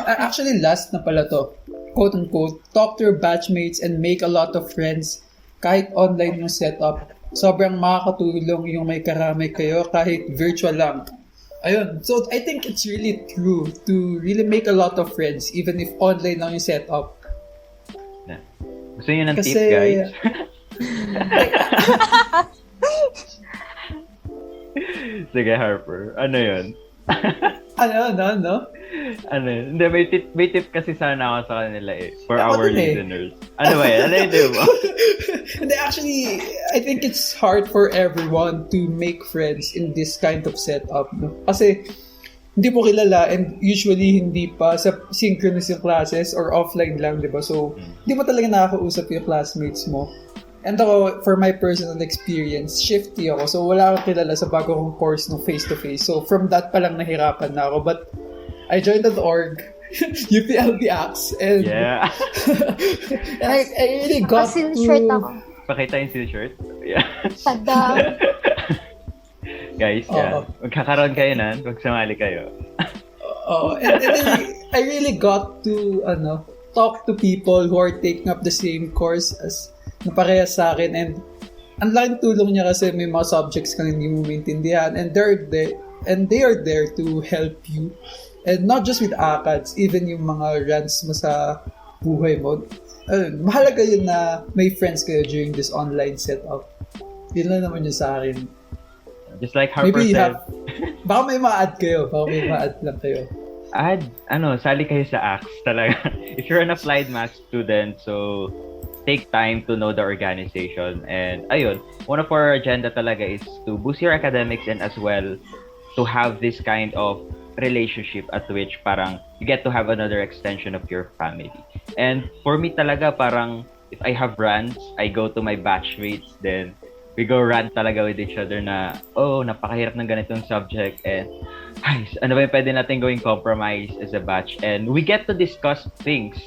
actually last na pala to. Quote unquote, talk to your batchmates and make a lot of friends kahit online yung setup. Sobrang makakatulong yung may karamay kayo kahit virtual lang. Ayun. So, I think it's really true to really make a lot of friends even if online lang yung setup. Gusto nyo ng tip, guys? Sige, Harper. Ano yun? Ano? Ano yun? Hindi, may tip kasi sana ako sa kanila for our listeners. Ano ba yan? Ano yung tip mo? And actually, I think it's hard for everyone to make friends in this kind of setup. No? Kasi, hindi po kilala and usually hindi pa sa synchronous yung classes or offline lang, di ba? So, hindi mo talaga nakakausap yung classmates mo. And ako, for my personal experience, shifty ako. So, wala akong kilala sa bago kong course no face-to-face. So, from that pa lang nahirapan na ako. But, I joined the org, UPLB and yeah. and I really got to... shirt ako. Pakita yung seal shirt. Yeah. Tada. Guys, yan. Magkakaroon kayo nan, pag sumali kayo. And then I really got to talk to people who are taking up the same course as na parehas sa akin, and ang laking tulong niya kasi may mga subjects kang hindi mo maintindihan and they are there to help you, and not just with ACADS, even yung mga rants mo sa buhay mo. Mahalaga yun na may friends kayo during this online setup. Yun lang naman yun sa akin. Just like Harper said. Baka may ma-add kayo. Baka may ma-add lang kayo. Sali kayo sa ACTS talaga. If you're an applied math student, so take time to know the organization. And ayun, one of our agenda talaga is to boost your academics and as well to have this kind of relationship at which parang you get to have another extension of your family. And for me talaga, parang if I have rants, I go to my batchmates, then we go rant talaga with each other na, napakahirap ng ganitong subject, and ano ba yung pwede natin gawing compromise as a batch, and we get to discuss things.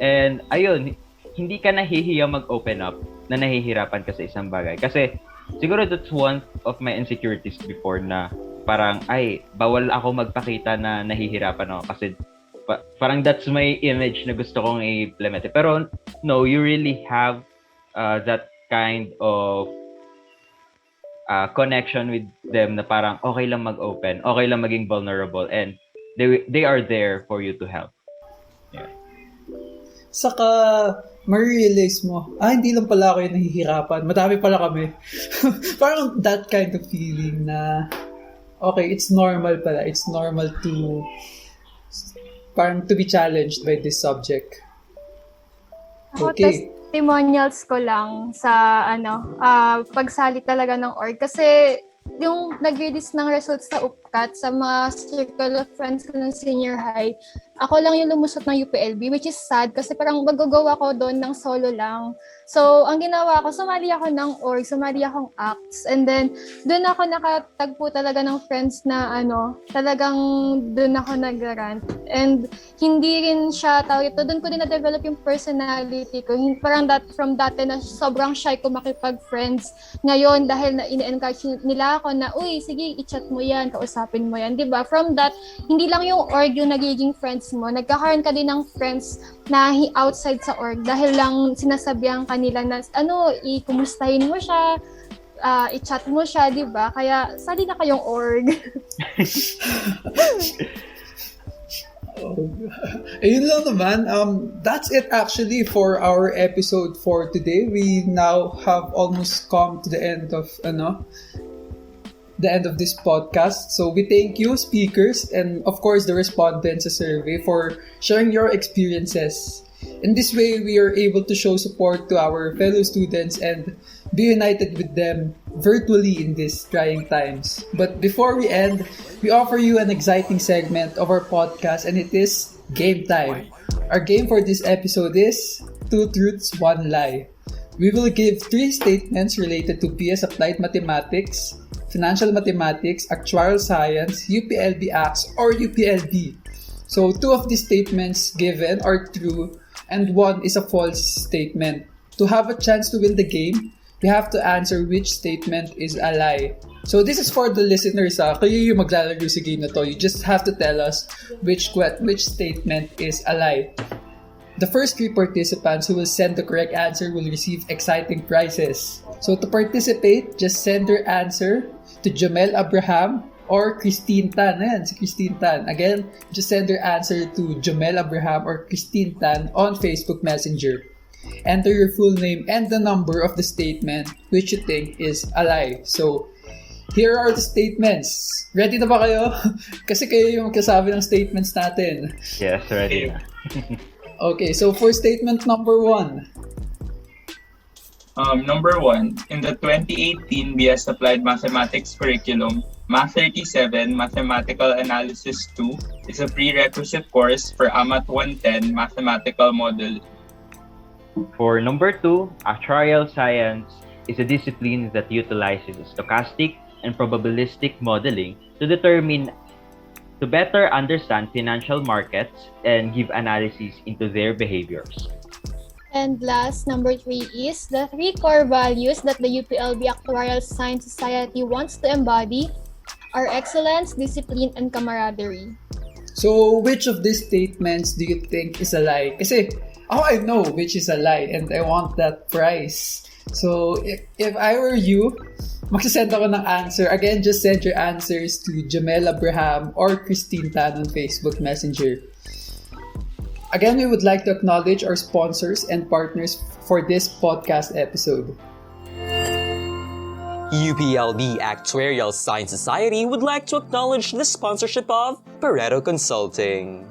And ayun, hindi ka nahihiya mag-open up na nahihirapan ka sa isang bagay. Kasi siguro that's one of my insecurities before, na parang bawal ako magpakita na nahihirapan ako kasi parang that's my image na gusto kong i-implement. Pero no, you really have that kind of connection with them na parang okay lang mag-open, okay lang maging vulnerable, and they are there for you to help. Yeah. Saka ma-realize mo, hindi lang pala ako yung nahihirapan. Madami pala kami. Parang that kind of feeling na okay, it's normal pala. It's normal to be challenged by this subject. Okay. Testimonials ko lang sa pagsali talaga ng org, kasi yung nag-release ng results sa UPCAT sa mga circle of friends ko ng senior high, ako lang yung lumusot ng UPLB, which is sad kasi parang mag-go ako doon ng solo lang. So, ang ginawa ko, sumali ako ng org, sumali akong ACTS, and then doon ako nakatagpo talaga ng friends na talagang doon ako nag-rant. And hindi rin siya, doon ko din na-develop yung personality ko. Parang from dati na sobrang shy ko makipag-friends. Ngayon, dahil na in-encourage nila ako na, uy, sige, i-chat mo yan, kausapin mo yan, diba? From that, hindi lang yung org yung nagiging friends mo. Nagkakaroon ka din ng friends na outside sa org dahil lang sinasabihan kanila na, ikumustahin mo siya, i-chat mo siya, diba? Kaya, sali na kayong org. Ayun lang naman. That's it actually for our episode for today. We now have almost come to the end of this podcast. So we thank you, speakers, and of course the respondents sa survey for sharing your experiences. In this way, we are able to show support to our fellow students and be united with them virtually in these trying times. But before we end, we offer you an exciting segment of our podcast, and it is Game Time. Our game for this episode is 2 Truths, 1 Lie. We will give 3 statements related to PS Applied Mathematics, Financial Mathematics, Actuarial Science, UPLB Acts, or UPLB. So 2 of these statements given are true and 1 is a false statement. To have a chance to win the game, you have to answer which statement is a lie. So this is for the listeners. Kayo yung maglalaro sa game na to. You just have to tell us which statement is a lie. The first 3 participants who will send the correct answer will receive exciting prizes. So to participate, just send your answer to Jamel Abraham or Christine Tan. Ayan, si Christine Tan. Again, just send your answer to Jamel Abraham or Christine Tan on Facebook Messenger. Enter your full name and the number of the statement which you think is a lie. So, here are the statements. Ready na ba kayo? Kasi kayo yung kasabi ng statements natin. Yes, ready na. Okay, so for statement number 1. Number 1, in the 2018 BS Applied Mathematics curriculum, Math 37 Mathematical Analysis 2 is a prerequisite course for AMAT 110 Mathematical Modeling. For number 2, actuarial science is a discipline that utilizes stochastic and probabilistic modeling to better understand financial markets and give analysis into their behaviors. And last, number 3 is the 3 core values that the UPLB Actuarial Science Society wants to embody are excellence, discipline, and camaraderie. So, which of these statements do you think is a lie? Kasi, I know which is a lie and I want that prize. So, if I were you, magsasend ako ng answer. Again, just send your answers to Jamel Abraham or Christine Tan on Facebook Messenger. Again, we would like to acknowledge our sponsors and partners for this podcast episode. UPLB Actuarial Science Society would like to acknowledge the sponsorship of Pareto Consulting.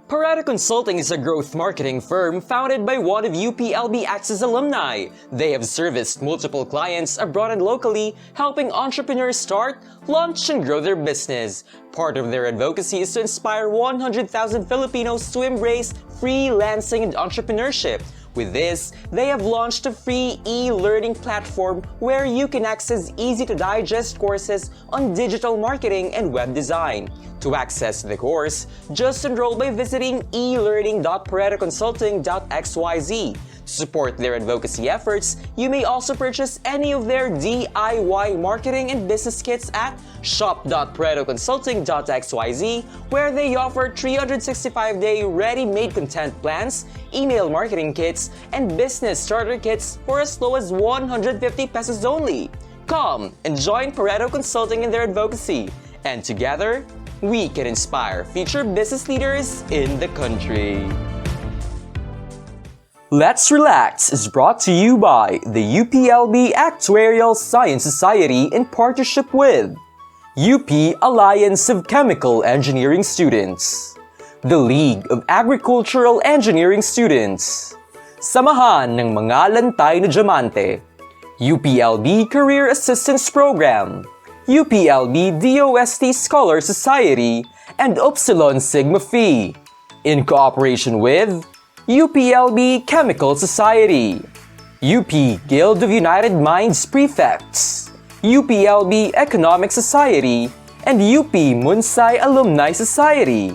Pareto Consulting is a growth marketing firm founded by one of UPLB-ACTS's alumni. They have serviced multiple clients abroad and locally, helping entrepreneurs start, launch, and grow their business. Part of their advocacy is to inspire 100,000 Filipinos to embrace freelancing and entrepreneurship. With this, they have launched a free e-learning platform where you can access easy-to-digest courses on digital marketing and web design. To access the course, just enroll by visiting elearning.paretoconsulting.xyz. To support their advocacy efforts, you may also purchase any of their DIY marketing and business kits at shop.paretoconsulting.xyz, where they offer 365-day ready-made content plans, email marketing kits, and business starter kits for as low as 150 pesos only. Come and join Pareto Consulting in their advocacy, and together, we can inspire future business leaders in the country. Let's Relax is brought to you by the UPLB Actuarial Science Society in partnership with UP Alliance of Chemical Engineering Students, the League of Agricultural Engineering Students, Samahan ng mga Lantay na Diamante, UPLB Career Assistance Program, UPLB DOST Scholar Society, and Upsilon Sigma Phi, in cooperation with UPLB Chemical Society, UP Guild of United Minds Praefects, UPLB Economic Society, and UP Munsai Alumni Society.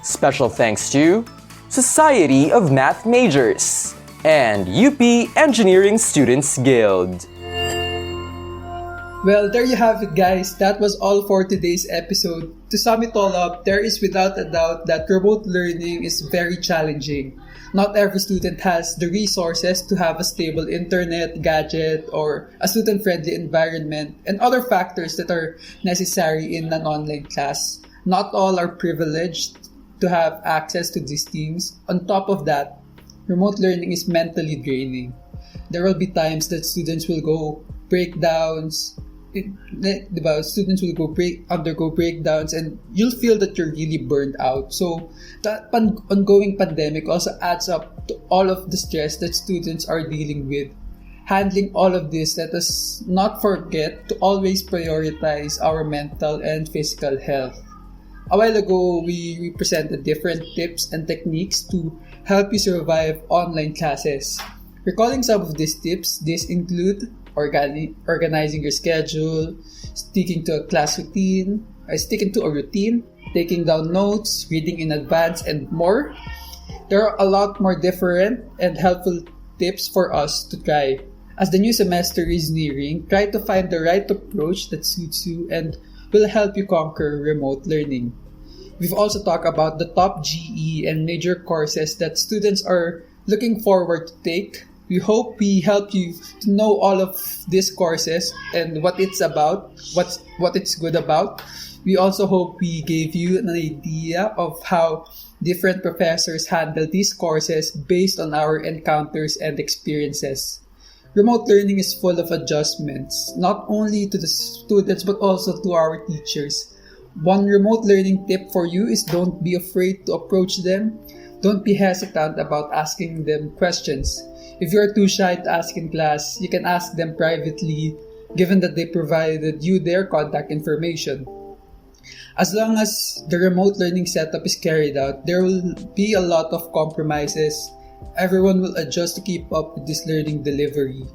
Special thanks to Society of Math Majors and UP Engineering Students Guild. Well, there you have it, guys. That was all for today's episode. To sum it all up, there is without a doubt that remote learning is very challenging. Not every student has the resources to have a stable internet, gadget, or a student-friendly environment, and other factors that are necessary in an online class. Not all are privileged to have access to these things. On top of that, remote learning is mentally draining. There will be times that students will go breakdowns, students will undergo breakdowns, and you'll feel that you're really burned out. So that ongoing pandemic also adds up to all of the stress that students are dealing with. Handling all of this, let us not forget to always prioritize our mental and physical health. A while ago, we presented different tips and techniques to help you survive online classes. Recalling some of these tips, these include organizing your schedule, sticking to a routine, taking down notes, reading in advance, and more. There are a lot more different and helpful tips for us to try. As the new semester is nearing, try to find the right approach that suits you and will help you conquer remote learning. We've also talked about the top GE and major courses that students are looking forward to take. We hope we help you to know all of these courses and what it's about, what it's good about. We also hope we gave you an idea of how different professors handle these courses based on our encounters and experiences. Remote learning is full of adjustments, not only to the students but also to our teachers. One remote learning tip for you is don't be afraid to approach them. Don't be hesitant about asking them questions. If you're too shy to ask in class, you can ask them privately, given that they provided you their contact information. As long as the remote learning setup is carried out, there will be a lot of compromises. Everyone will adjust to keep up with this learning delivery.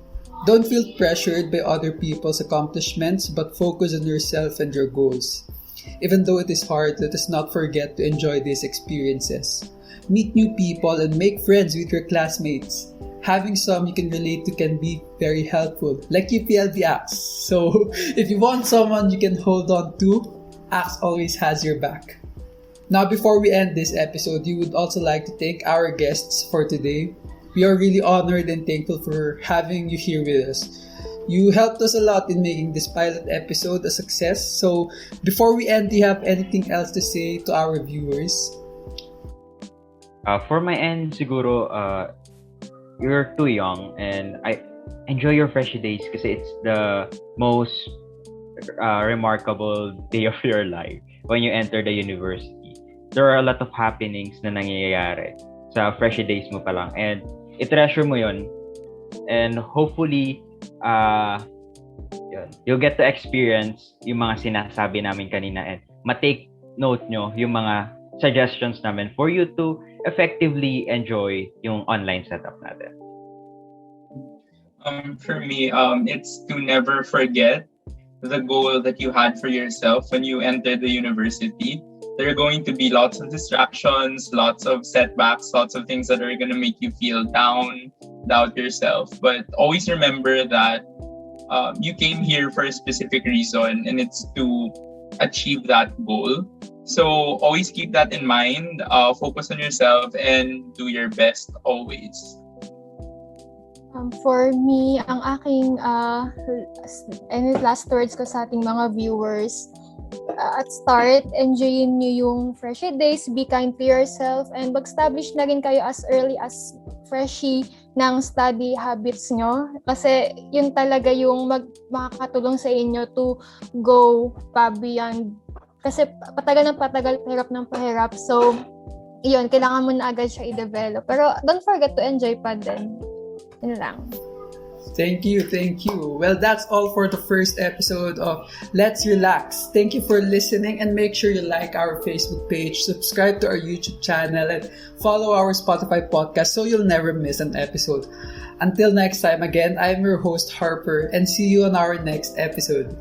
Don't feel pressured by other people's accomplishments, but focus on yourself and your goals. Even though it is hard, let us not forget to enjoy these experiences. Meet new people and make friends with your classmates. Having some you can relate to can be very helpful, like UPLB acts. So, if you want someone you can hold on to, Acts always has your back. Now, before we end this episode, we would also like to thank our guests for today. We are really honored and thankful for having you here with us. You helped us a lot in making this pilot episode a success. So, before we end, do you have anything else to say to our viewers? For my end, siguro, you're too young and I enjoy your freshie days kasi it's the most remarkable day of your life when you enter the university. There are a lot of happenings na nangyayari sa freshie days mo pa lang and i-treasure mo yun and hopefully you'll get to experience yung mga sinasabi namin kanina and ma-take note nyo yung mga suggestions namin for you to effectively enjoy yung online setup natin. For me, it's to never forget the goal that you had for yourself when you entered the university. There are going to be lots of distractions, lots of setbacks, lots of things that are going to make you feel down, doubt yourself. But always remember that you came here for a specific reason, and it's to achieve that goal. So always keep that in mind, focus on yourself, and do your best always. For me, ang aking last words ko sa ating mga viewers, at start, enjoyin nyo yung freshie days, be kind to yourself, and mag-establish na rin kayo as early as freshie ng study habits nyo. Kasi yun talaga yung makakatulong sa inyo to go pa beyond. Kasi patagal ng patagal, pahirap ng pahirap. So, yun, kailangan mo na agad siya i-develop. Pero don't forget to enjoy pa din. Yun lang. Thank you. Well, that's all for the first episode of Let's Relax. Thank you for listening and make sure you like our Facebook page, subscribe to our YouTube channel, and follow our Spotify podcast so you'll never miss an episode. Until next time again, I'm your host Harper and see you on our next episode.